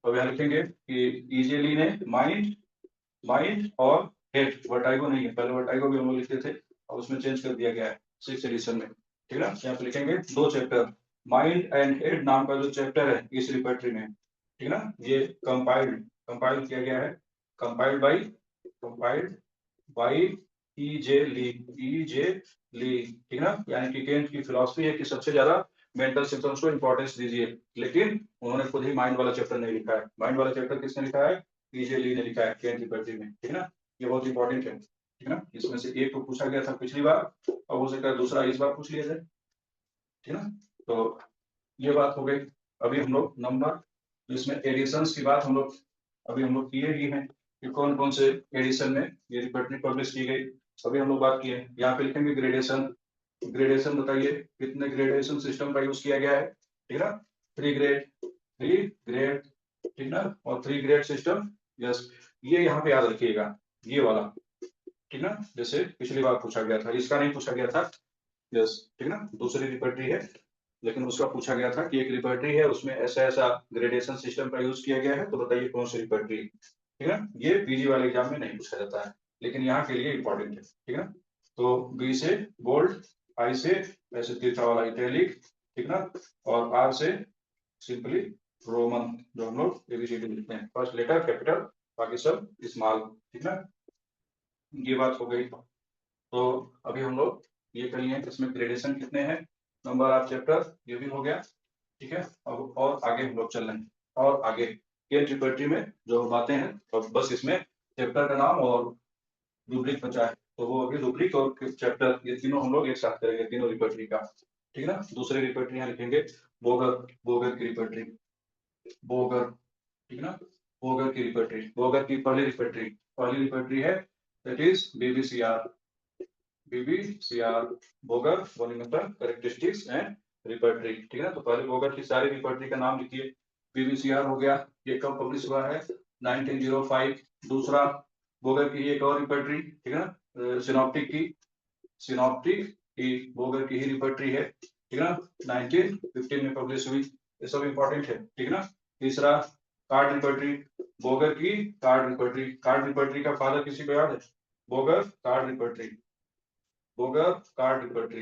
अब यहाँ लिखेंगे कि इजीली ने माइंड और हेड, वर्टाइगो नहीं है, पहले वर्टाइगो भी हम लोग लिखते थे और उसमें चेंज कर दिया गया है 6th एडिशन में, ठीक ना। यहाँ पे लिखेंगे दो चैप्टर, माइंड एंड हेड नाम का जो चैप्टर है इस रिपर्टरी में, ठीक ना, ये कंपाइल किया गया है, कंपाइल्ड बाई ई जे ली, ठीक ना। यानी कि केंट की फिलॉसफी है कि सबसे ज्यादा मेंटल सिम्टम्स को इंपॉर्टेंस दीजिए, लेकिन उन्होंने खुद ही माइंड वाला चैप्टर नहीं लिखा है। माइंड वाला चैप्टर किसने लिखा है? ई जे ली ने लिखा है केंट रिपर्टरी में, ठीक ना। ये बहुत इंपॉर्टेंट है, ठीक ना। इसमें से एक को पूछा गया था पिछली बार और हो सकता है दूसरा इस बार पूछ लिया जाए, ठीक ना। तो ये बात हो गई। अभी हम लोग नंबर, इसमें एडिशंस की बात हम लोग किए ही हैं कि कौन कौन से एडिशन में ये रिपर्टरी पब्लिश की गई, अभी हम लोग बात किए। यहाँ पे लिखेंगे ग्रेडेशन, बताइए कितने ग्रेडेशन सिस्टम का यूज किया गया है, ठीक ना। थ्री ग्रेड, ठीक ना, और 3 ग्रेड सिस्टम। यस, ये यहाँ पे याद रखिएगा, ये वाला, ठीक ना, जैसे पिछली बार पूछा गया था, इसका नहीं पूछा गया था। यस, ठीक ना, दूसरी रिपर्टरी है लेकिन उसका पूछा गया था कि एक रिपर्टरी है उसमें ऐसा ऐसा ग्रेडेशन सिस्टम का यूज किया गया है, तो बताइए कौन सी रिपर्टरी, ठीक है। ये पीजी वाले एग्जाम में नहीं पूछा जाता है लेकिन यहाँ के लिए इंपॉर्टेंट है, ठीक है। तो बी से बोल्ड, आई से ऐसे तीसरा वाला इटैलिक, ठीक ना, और आर से सिंपली रोमन, जो हम लोग एबीसीडी लिखते हैं, फर्स्ट लेटर कैपिटल, बाकी सब स्मॉल, ठीक ना। ये बात हो गई। तो अभी हम लोग ये कर लिए इसमें ग्रेडेशन कितने हैं, नंबर ऑफ चैप्टर, ये भी हो गया, ठीक है। अब और आगे हम लोग चल रहे हैं, और आगे ये रिपर्टरी में जो बातें हैं, तो बस इसमें चैप्टर का नाम और रूब्रिक बचा है, तो वो अभी रूब्रिक और चैप्टर ये तीनों हम लोग एक साथ करेंगे, तीनों रिपर्टरी का, ठीक है ना। दूसरे रिपर्टरी यहाँ लिखेंगे बोगर, की रिपर्टरी, बोगर, ठीक है ना, बोगर की रिपर्टरी, बोगर की पहली रिपर्टरी है that is BBCR, Boger monumental characteristics and repertory, ठीक है। तो पहले बोगर की सारी रिपर्टरी का नाम लिखिए। बीबीसीआर हो गया, ये कब पब्लिश हुआ है? 1905। दूसरा बोगर की एक और रिपर्टरी, ठीक है ना, सिनॉप्टिक की बोगर की ही रिपर्टरी है, ठीक है ना, 1915 में पब्लिश हुई। ये सब इंपॉर्टेंट है, ठीक है ना। तीसरा कार्ड रिपर्टरी, बोगर की कार्ड रिपर्टरी का फादर किसी को याद है? बोगर कार्ड रिपर्टरी,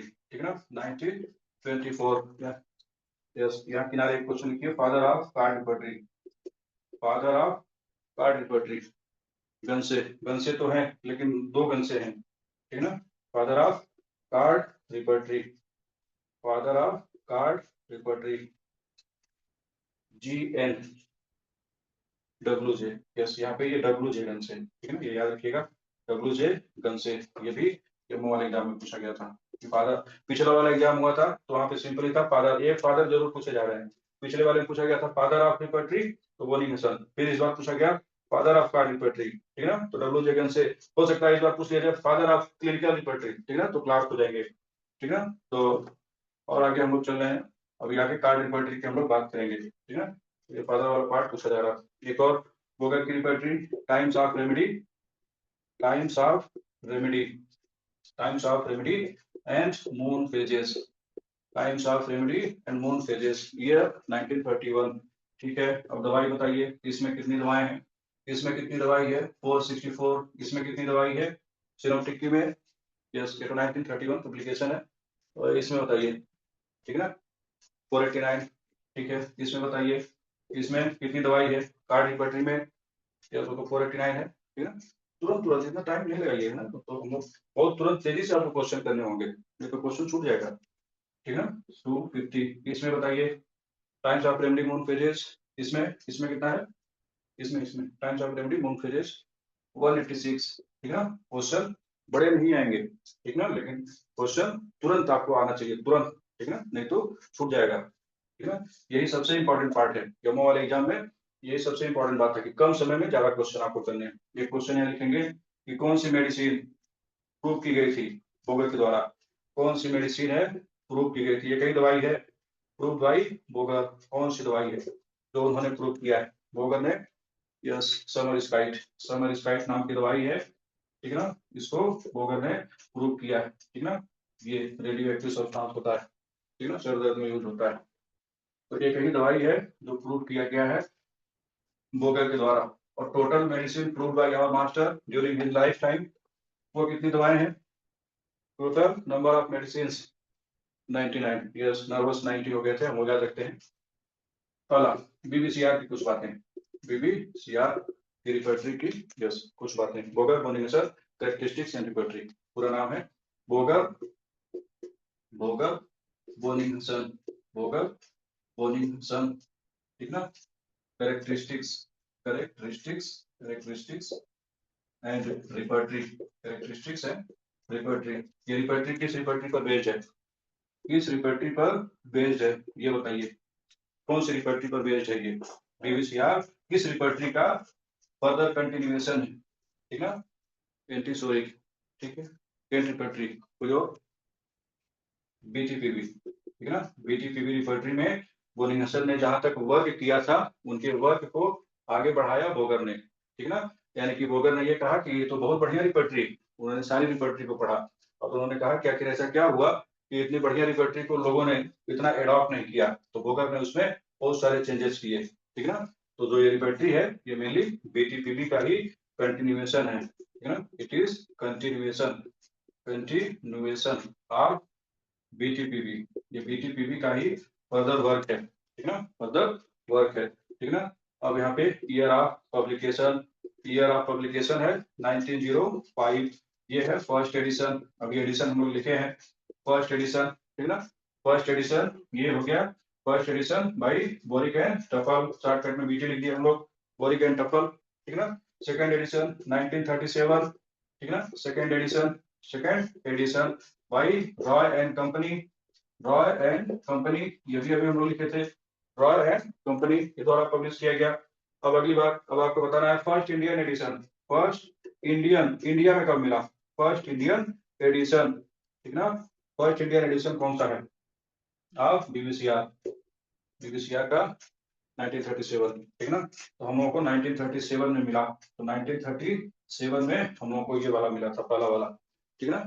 ठीक है ना, 1924। यस, यहाँ किनारे एक क्वेश्चन लिखिए, father of card repertory. Gun से तो है लेकिन दो गन से हैं, ठीक है ना। Father of card repertory, GN WJ। Yes, यहाँ पे ये WJ गन से, ठीक है ना, ये याद रखिएगा, WJ गन से। ये भी ये मोबाइल एग्जाम में पूछा गया था कि फादर, पिछला वाला एग्जाम हुआ था तो वहाँ पे सिंपल ही था फादर, एक फादर जरूर पूछे जा रहे हैं। पिछले वाले में पूछा गया था फादर ऑफ रिपर्टरी, तो वो नहीं हसन। फिर इस बार पूछा गया फादर ऑफ कार्ड रिपर्टरी, ठीक है ना, तो WJ गन से। हो सकता है इस बार पूछ लिया जाए फादर ऑफ क्लिनिकल रिपर्टरी, ठीक है ना, तो क्लास हो जाएंगे, ठीक है ना। तो और आगे हम लोग चल रहे हैं, अभी आगे कार्ड रिपर्टरी की हम लोग बात करेंगे, ठीक है ना। ये फादर वाला पार्ट पूछा जा रहा है। एक और बोगर की repertory, times of remedy, times of remedy and moon phases, year 1931, ठीक है। अब दवाई बताइए, इसमें कितनी दवाएं हैं? इसमें कितनी दवाई है? 464। इसमें कितनी दवाई है सिनोप्टिक में? यस, ये तो 1931 पब्लिकेशन है, और इसमें बताइए, ठीक है ना, 489, ठीक है। इसमें बताइए इसमें कितनी दवाई है कार्ड रिपर्टरी में? या तो 489 है, ठीक है ना। तुरंत तुरंत, इतना टाइम नहीं लगाइए ना, तो हम लोग बहुत तुरंत तेजी से आपको क्वेश्चन करने होंगे, नहीं तो क्वेश्चन छूट जाएगा, ठीक है ना। 250। इसमें बताइए times of remedy moon phases, इसमें इसमें कितना है? इसमें times of remedy moon phases 186, ठीक है ना। क्वेश्चन बड़े नहीं आएंगे, ठीक ना, लेकिन क्वेश्चन तुरंत आपको आना चाहिए, तुरंत, ठीक है ना, नहीं तो छूट जाएगा। ठीक है ना। यही सबसे इंपॉर्टेंट पार्ट है यमो वाले एग्जाम में, यही सबसे इंपॉर्टेंट बात है कि कम समय में ज्यादा क्वेश्चन आपको करने हैं। ये क्वेश्चन यहाँ लिखेंगे कि कौन सी मेडिसिन प्रूव की गई थी बोगर के द्वारा, कौन सी मेडिसिन है प्रूव की गई थी, ये कई दवाई है प्रूव बाई बोगर, कौन सी दवाई है जो उन्होंने प्रूव किया है बोगर ने, यस समर स्पाइट नाम की दवाई है, ठीक है ना, इसको बोगर ने प्रूव किया है, ठीक है ना। ये रेडियो एक्टिव सब्सटेंस होता है, ठीक है ना, सर दर्द में यूज होता है। तो एक ही दवाई है जो प्रूव किया गया है बोगर के द्वारा। और total medicine prove by our master during his life time, वो कितनी दवाएं हैं, total number of medicine 99, yes nervous 90 हो गए थे, हम हो जा सकते हैं। पहला बीबीसीआर की कुछ बातें, बीबीसीआर की रिपर्टरी की, यस कुछ बातें, बोगर बोनिंगसन कैरेक्टरिस्टिक्स एंड रिपर्टरी, पूरा नाम है बोगर बोगर बोनिंगसन, बोगर बोनिंगसन, ठीक ना। Characteristics characteristics characteristics and repertory, characteristics and repertory. ये रिपर्टरी किस रिपर्टरी पर बेस्ड है, किस रिपर्टरी पर बेस्ड है, ये बताइए कौन सी रिपर्टरी पर बेस्ड है ये, बीबीसीआर किस रिपर्टरी का फर्दर कंटिन्यूएशन है, ठीक है, एंटीसोरिक, ठीक है, केंट रिपर्टरी जो बीटीपीबी, ठीक है ना, बीटीपीबी रिपर्टरी में बोनिंगसन ने जहां तक वर्क किया था उनके वर्क को आगे बढ़ाया बोगर ने, ठीक है ना। यानी कि बोगर ने ये कहा कि ये तो बहुत बढ़िया रिपर्टरी, उन्होंने सारी रिपर्टरी को पढ़ा और उन्होंने कहा कि आखिर ऐसा क्या हुआ कि इतनी बढ़िया रिपर्टरी को लोगों ने इतना एडॉप्ट नहीं किया, तो बोगर ने उसमें बहुत सारे चेंजेस किए, ठीक है ना। तो जो ये रिपर्टरी है ये मेनली बीटीपीबी का ही कंटिन्यूएशन है, ठीक है ना, it is continuation continuation of BTPB, ये बीटीपीबी का ही फर्दर वर्क है, ठीक है ना, फर्दर वर्क है, ठीक है ना। अब यहाँ पे ईयर ऑफ पब्लिकेशन है 1905, ये है फर्स्ट एडिशन, अभी एडिशन हम लोग लिखे हैं फर्स्ट एडिशन, ठीक है ना, फर्स्ट एडिशन ये हो गया, first edition by boric and TOEFL, shortcut में बीटी लिख दिया हम लोग, बोरिक एंड टफल, ठीक है ना। सेकंड एडिशन 1937, ठीक है ना, second edition by Roy and company, Roy and company, ये भी अभी हम लोग लिखे थे, रॉय एंड कंपनी के द्वारा पब्लिश किया गया। अब अगली बार अब आपको बताना है first Indian edition, first Indian, India में कब मिला, फर्स्ट इंडियन एडिशन, ठीक ना, फर्स्ट इंडियन एडिशन कौन सा है ऑफ बीबीसीआर, बीबीसीआर का 1937, ठीक ना। तो हम लोगों को 1937 में मिला, तो 1937 में हम लोगों को ये वाला मिला था, पहला वाला, ठीक है ना,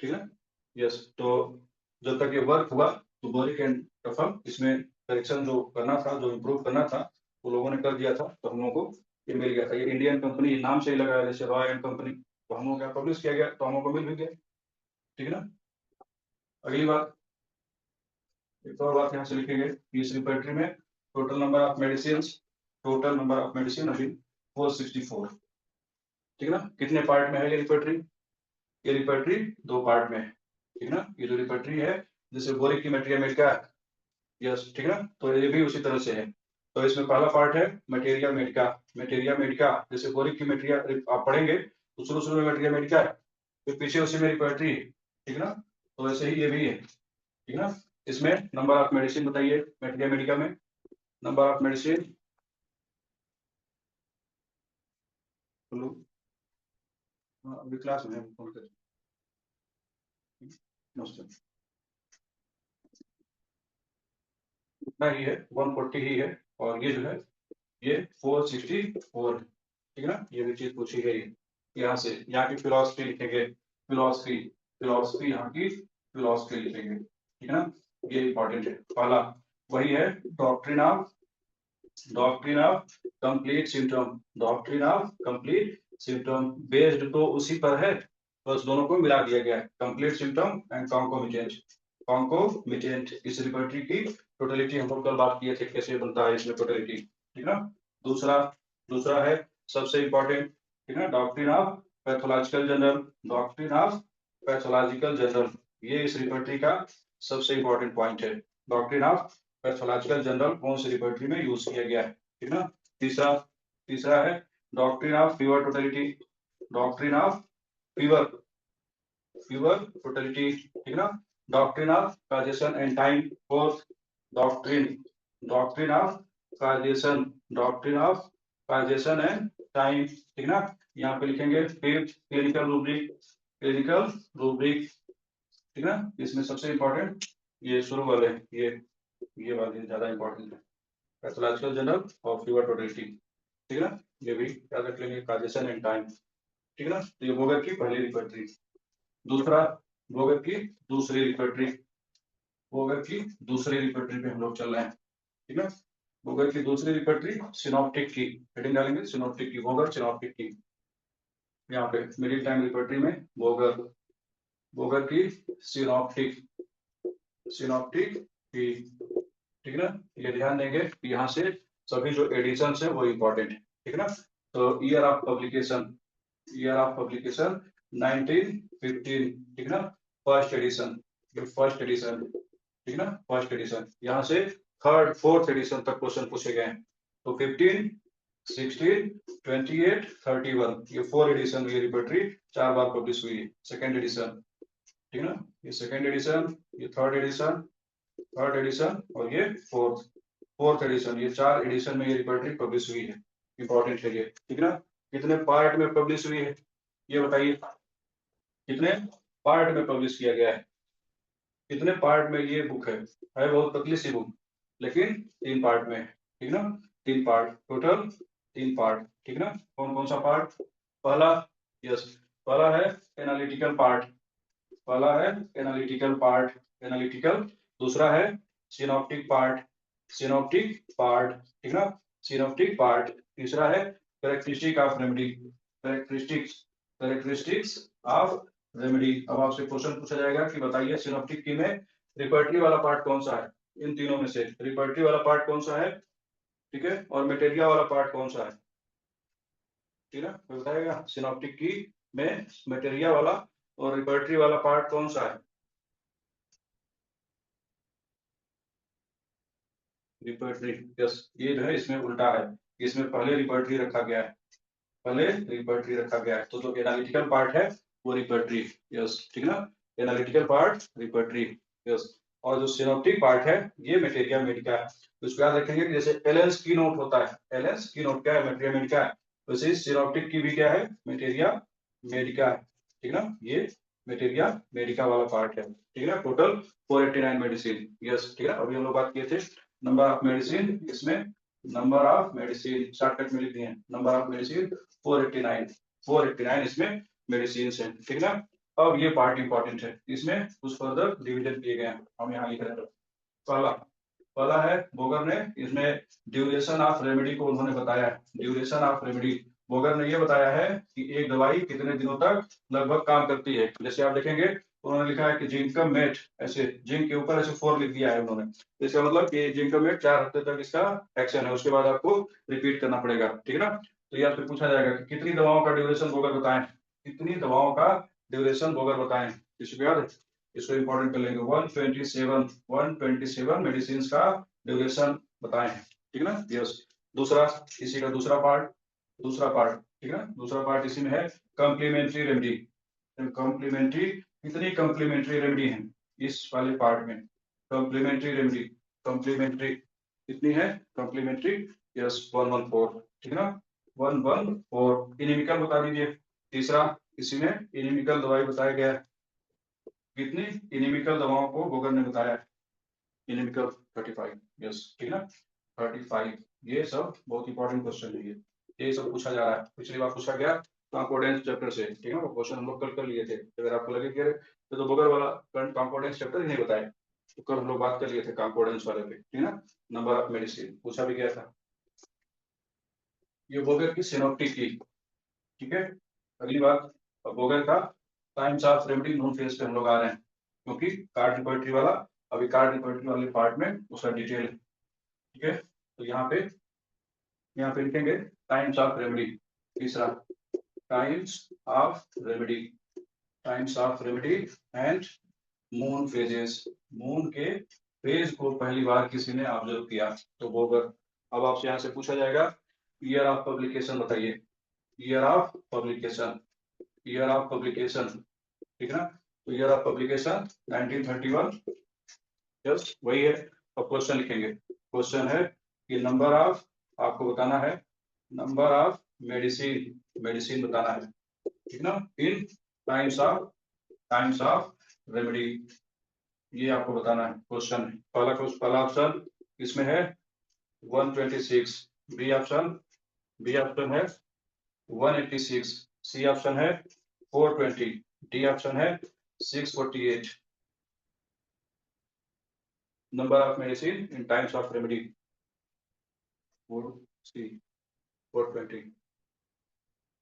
ठीक है, यस। तो जब तक ये वर्क हुआ तो बोरिक एंड टफल इसमें करेक्शन जो करना था, जो इम्प्रूव करना था वो लोगों ने कर दिया था, तो हम लोगों को ये मिल गया था, ये इंडियन कंपनी नाम से ही लगाया जैसे रॉय एंड कंपनी, तो हम लोग क्या पब्लिश किया गया तो हम लोग को मिल भी गया, ठीक है ना। अगली बात, एक और बात यहाँ से लिखेंगे इस रिपोर्टरी में total number of medicine, total number of medicine अभी 464, ठीक है ना। कितने पार्ट में है ये रिपोर्टरी, ये रिपोर्टरी दो पार्ट में है, ठीक है ना। ये जो रिपोर्टरी है जैसे बोरिक की मेटेरिया मेडिका, यस ठीक है ना, तो ये भी उसी तरह से है। तो इसमें पहला पार्ट है मटेरिया मेडिका, मटेरिया मेडिका जैसे बोरिक की मेटेरिया आप पढ़ेंगे तो शुरू शुरू में मटेरिया मेडिका है, फिर पीछे उसी में रिपोर्टरी है, ठीक है ना। तो ऐसे ही ये भी है, ठीक है ना। इसमें नंबर ऑफ मेडिसिन बताइए मटेरिया मेडिका में, नंबर ऑफ मेडिसिन, अभी क्लास में फोन कर, नमस्ते, उतना ही है 140 ही है, और ये जो है ये 464, ठीक है ना। ये भी चीज पूछी गई है यहाँ से, यहाँ की फिलोसफी लिखेंगे, फिलोसफी, फिलोसफी यहाँ की फिलोसफी लिखेंगे, ठीक है ना। ये इंपॉर्टेंट है पहला, वही है doctrine of complete symptom, doctrine of complete symptom based तो उसी पर है, बस दोनों को मिला दिया गया है, complete symptom and concomitant, concomitant इस रिपर्टरी की टोटलिटी हम लोग कल बात किए थे कैसे बनता है इसमें टोटलिटी, ठीक है ना। दूसरा, दूसरा है सबसे इंपॉर्टेंट, ठीक है, doctrine of pathological journal, doctrine of pathological journal, ये इस रिपर्टरी का सबसे इंपॉर्टेंट पॉइंट है, डॉक्ट्रिन ऑफ पैथोलॉजिकल जर्नल कौन सी रिपर्टरी में यूज किया गया है, ठीक है ना। तीसरा, तीसरा है doctrine of fever totality, doctrine of fever, fever totality, ठीक है ना, doctrine of causation and time, fourth doctrine, doctrine of causation, doctrine of causation and time, ठीक ना। यहाँ पे लिखेंगे fifth clinical rubric, clinical rubric, ठीक ना। इसमें सबसे इंपॉर्टेंट ये शुरू वाले, ये वाले ज्यादा इंपॉर्टेंट है, पैथोलॉजिकल जर्नल और फीवर टोटलिटी, ठीक है ना। ये भी याद रख लेंगे, काजेशन एंड टाइम, ठीक है ना। तो ये वोगर की पहली रिपोर्टरी। दूसरा वोगर की दूसरी रिपोर्टरी, वोगर की दूसरी रिपोर्टरी पे हम लोग चल रहे हैं, ठीक है। वोगर की दूसरी रिपोर्टरी सिनॉप्टिक की, हेडिंग डालेंगे सिनॉप्टिक की, वोगर सिनॉप्टिक की। यहाँ पे मिडिल टाइम रिपोर्टरी में वोगर, वोगर की सिनॉप्टिक, सिनॉप्टिक की, ठीक है ना। ये ध्यान देंगे कि यहाँ से सभी जो एडिशन है वो इंपॉर्टेंट है, ठीक है ना। तो year of publication, year of publication 1915, ठीक है ना। फर्स्ट एडिशन, ये फर्स्ट एडिशन, ठीक है ना, फर्स्ट एडिशन। यहाँ से थर्ड फोर्थ एडिशन तक क्वेश्चन पूछे गए हैं। तो 15, 16, 28, 31, ये 4 एडिशन, ये रिपोर्टरी 4 बार पब्लिश हुई है। सेकेंड एडिशन, ठीक है ना, ये सेकेंड एडिशन, ये थर्ड एडिशन, थर्ड एडिशन और ये फोर्थ, फोर्थ एडिशन, ये 4 एडिशन में ये रिपोर्टरी पब्लिश हुई है। इंपॉर्टेंट है ये, ठीक है ना। कितने पार्ट में पब्लिश हुई है ये बताइए, कितने पार्ट में पब्लिश किया गया है, कितने पार्ट में ये बुक है बहुत पतली सी बुक, लेकिन 3 पार्ट में है, ठीक ना। 3 पार्ट टोटल, 3 पार्ट, ठीक ना। कौन कौन सा पार्ट? पहला, यस, पहला है एनालिटिकल पार्ट, पहला है एनालिटिकल पार्ट, एनालिटिकल। दूसरा है सिनॉप्टिक पार्ट, सिनॉप्टिक पार्ट, ठीक ना, सिनॉप्टिक पार्ट। तीसरा है characteristic of remedy, characteristics, characteristics of remedy. अब आपसे क्वेश्चन पूछा जाएगा कि बताइए सिनॉप्टिक की में रिपर्टरी वाला पार्ट कौन सा है, इन तीनों में से रिपर्टरी वाला पार्ट कौन सा है, ठीक है, और मेटेरिया वाला पार्ट कौन सा है, ठीक है, तो बताएगा सिनॉप्टिक की में मेटेरिया वाला और रिपर्टरी वाला पार्ट कौन सा है। रिपर्टरी, यस, ये जो है इसमें उल्टा है, इसमें पहले रिपर्टरी रखा गया है, पहले रिपर्टरी रखा गया है। तो जो एनालिटिकल पार्ट है वो रिपर्टरी, यस, ठीक ना, एनालिटिकल पार्ट रिपर्टरी, यस। और जो सिनॉप्टिक पार्ट है ये मेटेरिया मेडिका है। तो इसको याद रखेंगे कि जैसे एलएस की नोट होता है, एलएस की नोट क्या है, मेटेरिया मेडिका है, वैसे सिनॉप्टिक की भी क्या है, मेटेरिया मेडिका है, ठीक ना। ये मेटेरिया मेडिका वाला पार्ट है, ठीक है। टोटल 489 मेडिसिन, यस, ठीक है। अभी हम लोग बात किए थे नंबर ऑफ मेडिसिन, इसमें नंबर ऑफ मेडिसिन शॉर्टकट में लिख दिए, नंबर ऑफ मेडिसिन 489, 489 इसमें मेडिसिन है, ठीक है ना। अब ये पार्ट इंपॉर्टेंट है, इसमें कुछ फर्दर डिवीजन किए गए हैं, हम यहाँ लिख रहे हैं। पहला, पहला है बोगर ने इसमें ड्यूरेशन ऑफ रेमेडी को उन्होंने बताया है, ड्यूरेशन ऑफ रेमेडी। बोगर ने ये बताया है कि एक दवाई कितने दिनों तक लगभग काम करती है। जैसे आप देखेंगे उन्होंने लिखा है कि जिंकम मेट, ऐसे जिंक के ऊपर ऐसे 4 लिख दिया है उन्होंने, इसका मतलब कि जिंकम मेट 4 हफ्ते तक इसका एक्शन है, उसके बाद आपको रिपीट करना पड़ेगा, ठीक है ना। तो ये आपसे पूछा जाएगा कि कितनी दवाओं का ड्यूरेशन बोगर बताएं, कितनी दवाओं का ड्यूरेशन बोगर बताएं, किसी को याद है? इसको इंपॉर्टेंट कर लेंगे, 127, 127 मेडिसिन का ड्यूरेशन बताए हैं, ठीक है ना, यस। दूसरा, इसी का दूसरा पार्ट, दूसरा पार्ट, ठीक है ना, दूसरा पार्ट इसी में है कॉम्प्लीमेंट्री रेमेडी, कॉम्प्लीमेंट्री, कितनी कॉम्प्लीमेंट्री रेमेडी है इस वाले पार्ट में, कॉम्प्लीमेंट्री रेमेडी, कॉम्प्लीमेंट्री कितनी है कॉम्प्लीमेंट्री, यस 114, ठीक है ना, 114। इनिमिकल बता दीजिए, तीसरा इसी में इनिमिकल दवाई बताया गया है, कितनी इनिमिकल दवाओं को बोगर ने बताया है, इनिमिकल 35, यस, ठीक है ना, 35। ये सब बहुत इंपॉर्टेंट क्वेश्चन है, ये सब पूछा जा रहा है, पिछली बार पूछा गया कॉन्कोर्डेंस चैप्टर से, ठीक है ना, वो क्वेश्चन हम लोग कल कर लिए थे। अगर आपको लगे कि अरे तो बोगर वाला कॉन्कोर्डेंस चैप्टर ही नहीं बताया, तो कल हम लोग बात कर लिए थे कॉन्कोर्डेंस वाले पे, ठीक है ना। नंबर ऑफ मेडिसिन पूछा भी गया था। ये बोगर की सिनोप्टिक की, ठीक है। अगली बात, बोगर का times of remedy known phase पे हम लोग आ रहे हैं, क्योंकि कार्ड रिपोर्टरी वाला, अभी कार्ड रिपोर्टरी वाले पार्ट में उसका डिटेल है, ठीक है। तो यहाँ पे लिखेंगे टाइम्स ऑफ रेमेडी। तीसरा, times of remedy, times of remedy and moon phases, moon के फेज को पहली बार किसी ने ऑब्जर्व किया, तो बोगर। अब आपसे यहाँ से पूछा जाएगा ईयर ऑफ पब्लिकेशन बताइए, year of publication, year of publication, ठीक है ना। तो ईयर ऑफ पब्लिकेशन 1931, यस वही है। और क्वेश्चन लिखेंगे। क्वेश्चन है कि नंबर ऑफ, आपको बताना है नंबर ऑफ मेडिसिन, मेडिसिन बताना है, ठीक ना, इन टाइम्स ऑफ रेमेडी, ये आपको बताना है क्वेश्चन है। पहला ऑप्शन इसमें है 126, बी ऑप्शन है 186, सी ऑप्शन है 420, डी ऑप्शन है 648। Number of medicine in times of remedy 420,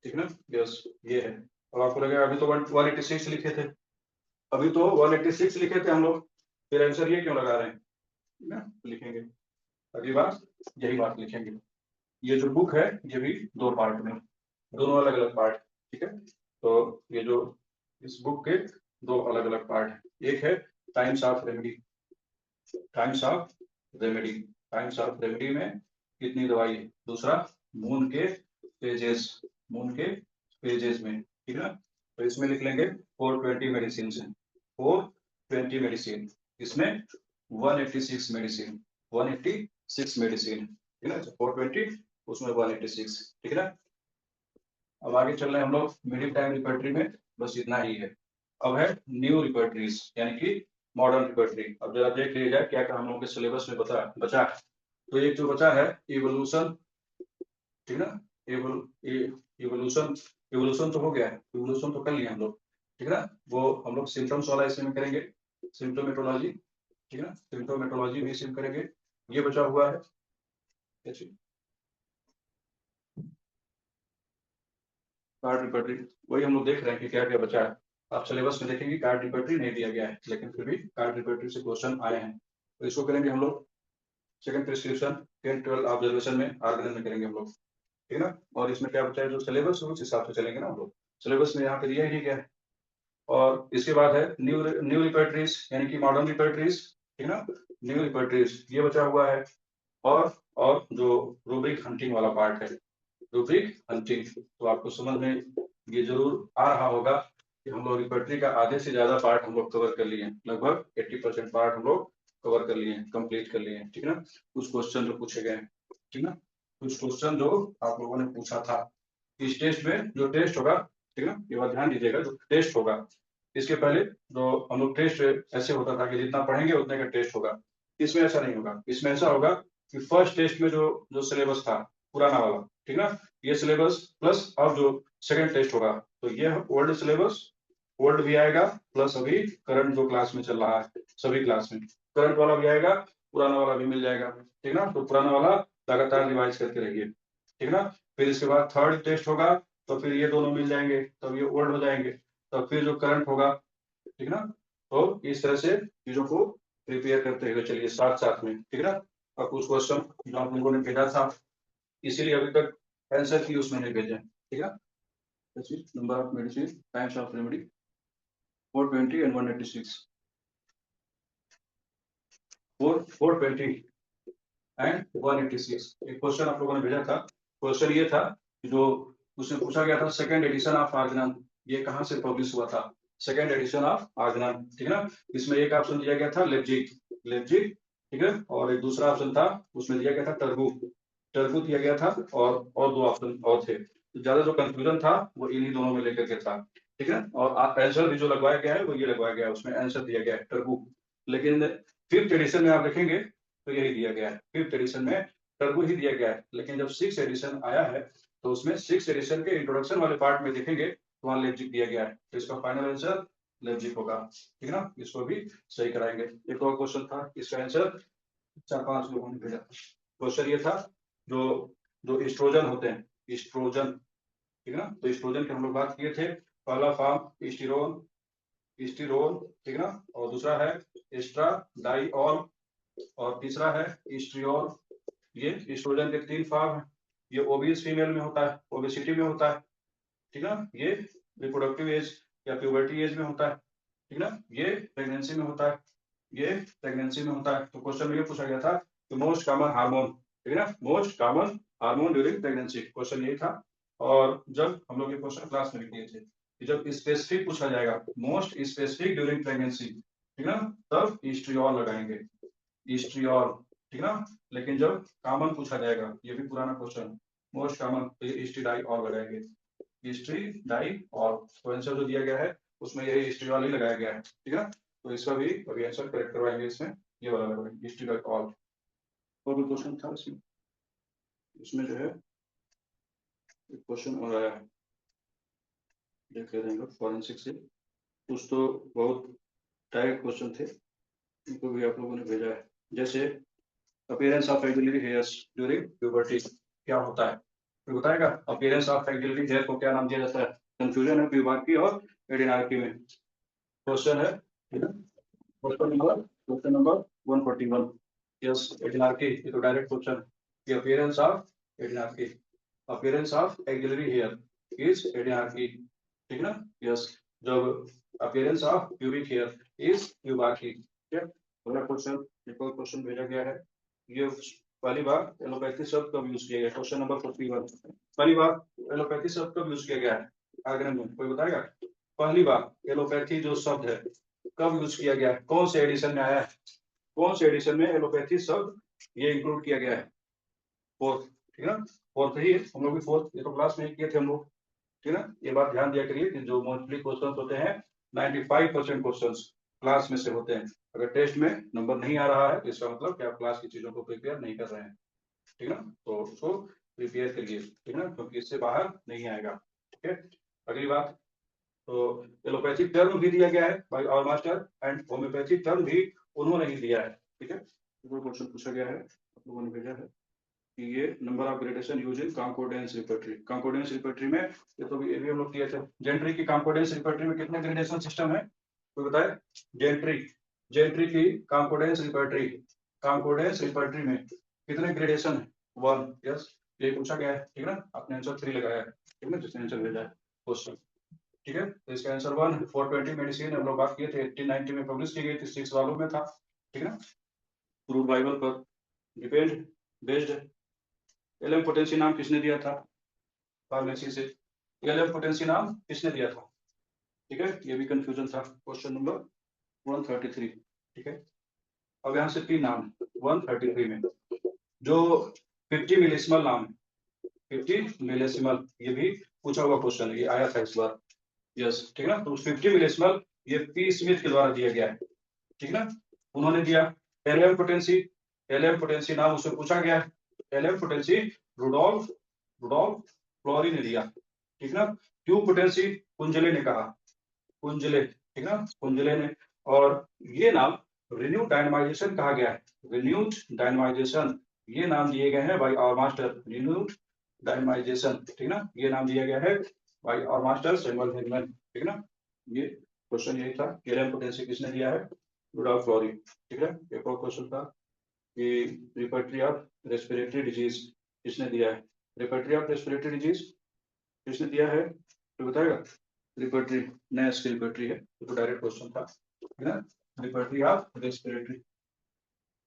ठीक है ना, यस ये है। अब आपको लगेगा अभी तो 186 लिखे थे, अभी तो 186 लिखे थे हम लोग, फिर आंसर ये क्यों लगा रहे हैं ना, लिखेंगे अगली बार यही बात लिखेंगे। ये जो बुक है ये भी दो पार्ट में, दोनों अलग अलग पार्ट, ठीक है। तो ये जो इस बुक के दो अलग अलग पार्ट है, एक है times of remedy, times of remedy, times of remedy में कितनी दवाई है, दूसरा मून के पेजेस, मून के पेजेस में, ठीक है ना। तो इसमें लिख लेंगे 420 मेडिसिन है, 420 मेडिसिन, इसमें 186 मेडिसिन, 186 मेडिसिन, ठीक है ना, 420 उसमें 186, ठीक है ना। अब आगे चल रहे हैं हम लोग मिडिल टाइम रिपर्टरी में, बस इतना ही है। अब है न्यू रिपर्टरीज यानी कि मॉडर्न रिपर्टरी। अब जरा देख लीजिए क्या क्या हम लोग के सिलेबस में बचा। तो एक जो बचा है इवोल्यूशन, ठीक है ना, इवोल्यूशन, इवोल्यूशन तो हो गया है, इवोल्यूशन तो कर लिया हम लोग, ठीक है ना। वो हम लोग सिम्टम्स वाला इसमें करेंगे, सिम्टोमेटोलॉजी, ठीक है ना, सिम्टोमेटोलॉजी भी इसमें करेंगे। ये बचा हुआ है कार्ड रिपर्टरी, वही हम लोग देख रहे हैं कि क्या क्या बचा है। आप सिलेबस में देखेंगे कार्ड रिपर्टरी नहीं दिया गया है, लेकिन फिर भी कार्ड रिपर्टरी से क्वेश्चन आए हैं, तो इसको करेंगे हम लोग सेकंड प्रिस्क्रिप्शन 10-12 ऑब्जर्वेशन में ऑर्गेनल में करेंगे हम लोग, ठीक है ना। और इसमें क्या बचा है जो सिलेबस है उस हिसाब से चलेंगे ना हम लोग, सिलेबस में यहाँ पे दिया ही गया है। और इसके बाद है न्यू रिपर्टरीज यानी कि मॉडर्न रिपर्टरीज, ठीक है ना, न्यू रिपर्टरीज ये बचा हुआ है। और जो रूब्रिक हंटिंग वाला पार्ट है, रूब्रिक हंटिंग, तो आपको समझ में ये जरूर आ रहा होगा कि हम लोग रिपर्टरी का आधे से ज्यादा पार्ट हम लोग कवर कर लिए हैं, लगभग 80% पार्ट हम लोग कवर कर लिए हैं, कंप्लीट कर लिए हैं, ठीक है ना। कुछ क्वेश्चन जो पूछे गए हैं, ठीक है ना, कुछ क्वेश्चन जो आप लोगों ने पूछा था इस टेस्ट में, जो टेस्ट होगा, ठीक है ना, ये बात ध्यान दीजिएगा, जो टेस्ट होगा इसके पहले जो हम लोग टेस्ट ऐसे होता था कि जितना पढ़ेंगे उतने का टेस्ट होगा, इसमें ऐसा नहीं होगा। इसमें ऐसा होगा कि फर्स्ट टेस्ट में जो जो सिलेबस था पुराना वाला, ठीक है ना, ये सिलेबस प्लस अब जो सेकंड टेस्ट होगा, तो ये ओल्ड सिलेबस, ओल्ड भी आएगा प्लस अभी करंट जो क्लास में चल रहा है सभी क्लास में करंट वाला भी आएगा, पुराना वाला भी मिल जाएगा, ठीक है ना। तो पुराना वाला लगातार रिवाइज करते रहिए, ठीक है ना। फिर इसके बाद थर्ड टेस्ट होगा, तो फिर ये दोनों मिल जाएंगे, तब ये ओल्ड हो जाएंगे, तब फिर जो करंट होगा, ठीक है ना। तो इस तरह से चीजों को प्रिपेयर करते हुए चलिए साथ साथ में, ठीक है ना। और कुछ क्वेश्चन जो आप लोगों ने भेजा था इसीलिए अभी तक आंसर की उसमें नहीं भेजे, ठीक है। Number of medicine times of remedy 420 and 186, 420 and 186। एक क्वेश्चन आप लोगों ने भेजा था, क्वेश्चन ये था जो उसमें पूछा गया था सेकंड एडिशन ऑफ आर्गनन, ये कहाँ से पब्लिश हुआ था, सेकंड एडिशन ऑफ आर्गनन, ठीक है ना। इसमें एक ऑप्शन दिया गया था लेप्जिग, लेप्जिग, ठीक है, और एक दूसरा ऑप्शन था उसमें दिया गया था टर्गू, टर्गू दिया गया था, और दो ऑप्शन और थे। तो ज्यादा जो कंफ्यूजन था वो इन्हीं दोनों में लेकर के था, ठीक है। और आंसर भी जो लगवाया गया है वो ये लगवाया गया है, उसमें आंसर दिया गया है टर्गू, लेकिन फिफ्थ एडिशन में आप देखेंगे तो यही दिया गया है, फिफ्थ एडिशन में टर्बो ही दिया गया है। लेकिन जब सिक्स एडिशन आया है तो उसमें सिक्स एडिशन के इंट्रोडक्शन वाले पार्ट में देखेंगे तो वहां लेप्जिग दिया गया है, तो इसका फाइनल आंसर लेप्जिग होगा, ठीक है ना। इसको भी सही कराएंगे। एक और क्वेश्चन था, इसका आंसर 4-5 लोगों ने भेजा। क्वेश्चन ये था जो जो एस्ट्रोजन होते हैं, एस्ट्रोजन, ठीक है ना, तो एस्ट्रोजन की हम लोग बात किए थे। पहला फॉर्म एस्टिरोन, एस्टिरोल, ठीक है ना, और दूसरा है एस्ट्राडाइऑल, और तीसरा है एस्ट्रियोल। ये एस्ट्रोजन के 3 फॉर्म है। ये ओबीस फीमेल में होता है, ओबेसिटी में होता है, ठीक है ना, ये रिप्रोडक्टिव एज या प्यूबर्टी एज में होता है, ठीक है ना, ये प्रेगनेंसी में होता है, ये प्रेगनेंसी में होता है। तो क्वेश्चन में ये पूछा गया था कि मोस्ट कॉमन हार्मोन, ठीक है ना, most common hormone during pregnancy, question यही था। और जब हम लोग ये क्वेश्चन क्लास में किए थे कि जब स्पेसिफिक पूछा जाएगा मोस्ट स्पेसिफिक ड्यूरिंग प्रेगनेंसी, ठीक है ना, तब एस्ट्रियोल लगाएंगे, हिस्ट्री और, ठीक ना। लेकिन जब कॉमन पूछा जाएगा, ये भी पुराना क्वेश्चन, मोस्ट कॉमन, तो ये हिस्ट्री डाई और लगाएंगे, हिस्ट्री डाई और, तो आंसर जो दिया गया है उसमें यही हिस्ट्री वाला ही लगाया गया है, ठीक है ना। तो इसका भी अभी आंसर करेक्ट करवाएंगे, इसमें ये वाला लगाएंगे हिस्ट्री डाई और भी क्वेश्चन था इसमें। इसमें जो है एक क्वेश्चन और आया है, देख लेते हैं फॉरेंसिक से, कुछ तो बहुत डायरेक्ट क्वेश्चन थे, इनको भी आप लोगों ने भेजा है। जैसे appearance of axillary hairs during puberty क्या होता है, कोई बताएगा? अपीयरेंस ऑफ एक्सिलरी हेयर को क्या नाम दिया जाता है? कंफ्यूजन है प्यूबर्टी और एडिनार्की में। क्वेश्चन है, ठीक है, क्वेश्चन नंबर 141। यस, एडिनार्की, ये तो direct question, the appearance of adrenarche, appearance of axillary hair is adrenarche, ठीक ना। यस, जब appearance of pubic hair is pubarche. ठीक है, अगला क्वेश्चन, एक और क्वेश्चन भेजा गया है। ये पहली बार एलोपैथी शब्द कब यूज किया गया? क्वेश्चन नंबर 41, पहली बार एलोपैथी शब्द कब यूज किया गया है आगरण में, कोई बताएगा? पहली बार एलोपैथी जो शब्द है कब यूज किया गया है, कौन से एडिशन में आया है, कौन से एडिशन में एलोपैथी शब्द ये इंक्लूड किया गया है? फोर्थ, ठीक है ना, फोर्थ ही है, हम लोग भी फोर्थ, ये तो क्लास में किए थे हम लोग, ठीक है ना। ये बात ध्यान दिया करिए कि जो मोस्टली क्वेश्चन होते हैं 95% क्वेश्चन क्लास में से होते हैं। अगर टेस्ट में नंबर नहीं आ रहा है तो इसका मतलब कि आप क्लास की चीजों को प्रिपेयर नहीं कर रहे हैं, ठीक है ना। तो उसको प्रिपेयर करिए, ठीक है ना, क्योंकि इससे बाहर नहीं आएगा। ठीक है, अगली बात, तो एलोपैथिक टर्म भी दिया गया है by our master, and homeopathic term भी उन्होंने ही दिया है, ठीक है। तो क्वेश्चन पूछा गया है, आप लोगों ने भेजा है कि ये number of gradation use in concordance repertory, concordance repertory में, ये तो ये भी हम लोग किए थे। जेंट्री की कॉन्कोर्डेंस रिपर्टरी में कितने ग्रेडेशन सिस्टम है, कोई बताए? जेंट्री, जेंट्री की कॉन्कोर्डेंस रिपर्टरी, कॉन्कोर्डेंस रिपर्टरी में कितने ग्रेडेशन है? 1, यस, ये पूछा गया है, ठीक है ना। आपने आंसर 3 लगाया है, ठीक है ना, जिसने आंसर भेजा है क्वेश्चन, ठीक है। तो इसका आंसर 1, 420 मेडिसिन हम लोग बात किए थे, 1890 में पब्लिश की गई थी, 6 वालों में था, ठीक है ना। प्रूव बाइबल पर डिपेंड बेस्ड, एलएम पोटेंसी नाम किसने दिया था फार्मेसी से? एलएम पोटेंसी नाम किसने दिया था? ठीक है, ये भी कंफ्यूजन था, क्वेश्चन नंबर 133, ठीक है। अब यहाँ से 3 नाम 133 में, जो 50 मिलीसिमल नाम है, 50 मिलीसिमल, ये भी पूछा हुआ क्वेश्चन है, ये आया था इस बार, यस, ठीक है ना। तो 50 मिलीसिमल ये पी स्मिथ के द्वारा दिया गया है, ठीक है ना, उन्होंने दिया। एलएम पोटेंसी, एलएम पोटेंसी नाम उससे पूछा गया है, LM potency Rudolph, Rudolph Flury ने दिया, ठीक ना। क्यू पोटेंसी कुंजले ने कहा, कुंजले, ठीक ना, कुंजले ने। और ये नाम रिन्यूड डायनामाइजेशन कहा गया है, रिन्यूड डायनामाइजेशन, ये नाम दिए गए हैं bye our master, renewed dynamisation, ठीक ना, ये नाम दिया गया है by our master Samuel Hageman, ठीक ना। ये क्वेश्चन यही था, एलएम पोटेंसी किसने दिया है? रुडोल्फ फ्लोरी, ठीक है। एक और क्वेश्चन था कि रिपर्टरी ऑफ रेस्पिरेटरी डिजीज किसने दिया है? रिपर्टरी ऑफ रेस्पिरेटरी डिजीज किसने दिया है, तो बताएगा? रिपर्टरी, नया स्किल रिपर्टरी है, तो डायरेक्ट क्वेश्चन था, है ना। रिपर्टरी ऑफ रेस्पिरेटरी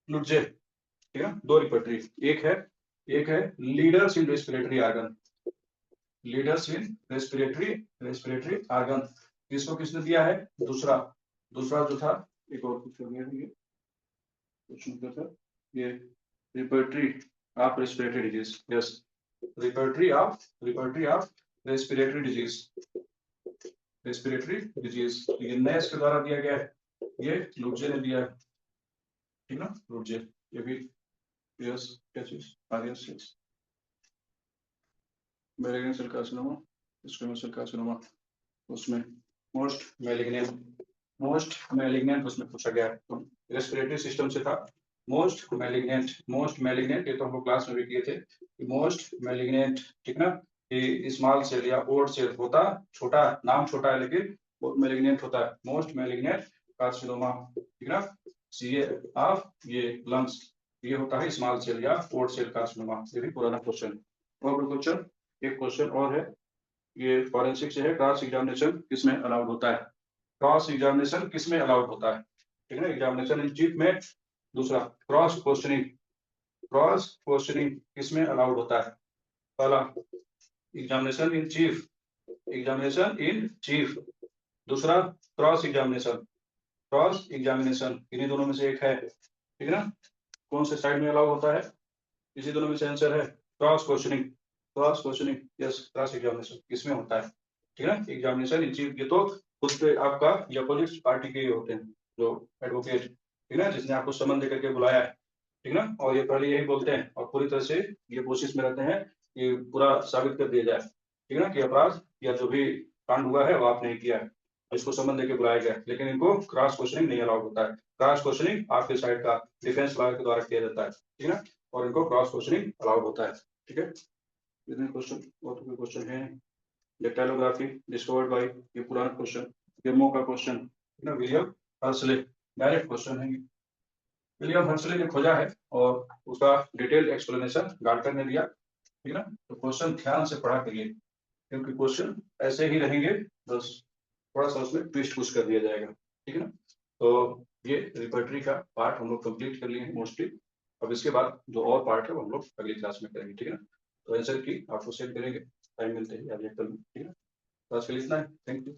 लुट्जे, ठीक है, 2 रिपर्टरी, एक है leaders in respiratory organ, leaders in respiratory, respiratory organ, किसको किसने दिया है? दूसरा, दूसरा जो था, एक और कुछ हो गया ये क्वेश्चन क्या था, ये repertory of respiratory disease, yes, repertory of respiratory disease, respiratory disease, ये नेस के द्वारा दिया गया है, ये लुट्जे ने दिया है, ठीक ना, लुट्जे, ये भी, यस, क्या चीज, RS 6, malignant cell carcinoma, squamous cell carcinoma, उसमें मोस्ट मैलिग्नेंट उसमें पूछा गया है, तो रेस्पिरेटरी सिस्टम से था। मोस्ट मैलिग्नेंट, ये तो हम लोग क्लास में भी किए थे, मोस्ट मैलिग्नेंट, ठीक ना, ये स्मॉल सेल या ओड सेल होता, छोटा, नाम छोटा है लेकिन बहुत मैलिग्नेंट होता है, मोस्ट मैलिग्नेंट कार्सिनोमा, ठीक ना। सीए ऑफ ये लंग्स, ये होता है स्मॉल सेल या ओड सेल कार्सिनोमा, ये भी पुराना क्वेश्चन। और क्वेश्चन, एक क्वेश्चन और है, ये फॉरेंसिक से है, क्रॉस एग्जामिनेशन किसमें अलाउड होता है? क्रॉस एग्जामिनेशन किसमें अलाउड होता है, ठीक है, एग्जामिनेशन इन चीफ में। दूसरा, क्रॉस क्वेश्चनिंग, क्रॉस क्वेश्चनिंग किसमें अलाउड होता है? पहला, examination in chief, examination in chief. दूसरा, क्रॉस एग्जामिनेशन, क्रॉस एग्जामिनेशन, इन्हीं दोनों में से एक है, ठीक है ना। कौन से साइड में अलाउ होता है, इसी दोनों में से आंसर है cross questioning. Cross questioning, yes, cross examination किसमें होता है, ठीक है ना। एग्जामिनेशन इन चीज, ये तो खुद पे आपका ये अपोजिट पार्टी के ही होते हैं, जो एडवोकेट, ठीक है ना, जिसने आपको समन दे करके बुलाया है, ठीक है ना, और ये पहले यही बोलते हैं और पूरी तरह से ये कोशिश में रहते हैं कि पूरा साबित कर दिया जाए, ठीक है ना, कि अपराध या जो भी कांड हुआ है वो आपने नहीं किया है, इसको समन दे के बुलाया गया है। लेकिन इनको क्रॉस क्वेश्चनिंग नहीं अलाउड होता है। क्रॉस क्वेश्चनिंग आपके साइड का डिफेंस लॉयर के द्वारा किया जाता है, ठीक है ना, और इनको क्रॉस क्वेश्चनिंग अलाउड होता है, ठीक है। इतने क्वेश्चन और कोई क्वेश्चन है। डेक्टाइलोग्राफी डिस्कवर्ड बाय, ये पुराना क्वेश्चन, गेमो का क्वेश्चन, है ना, विलियम हर्सले, डायरेक्ट क्वेश्चन है ये। विलियम हर्सले ने खोजा है और उसका डिटेल एक्सप्लेनेशन गार्टर ने दिया, ठीक है ना। तो क्वेश्चन ध्यान से पढ़ा करिए, क्योंकि क्वेश्चन ऐसे ही रहेंगे, बस थोड़ा सा उसमें ट्विस्ट कुछ कर दिया जाएगा, ठीक है ना। तो ये रिपर्टरी का पार्ट हम लोग कंप्लीट कर लिए हैं मोस्टली। अब इसके बाद जो और पार्ट है वो हम लोग अगली क्लास में करेंगे, ठीक है ना। तो आंसर की आपको सेंड करेंगे, टाइम मिलते ही आज कल, ठीक है ना। तो आज के लिए इतना है, थैंक यू।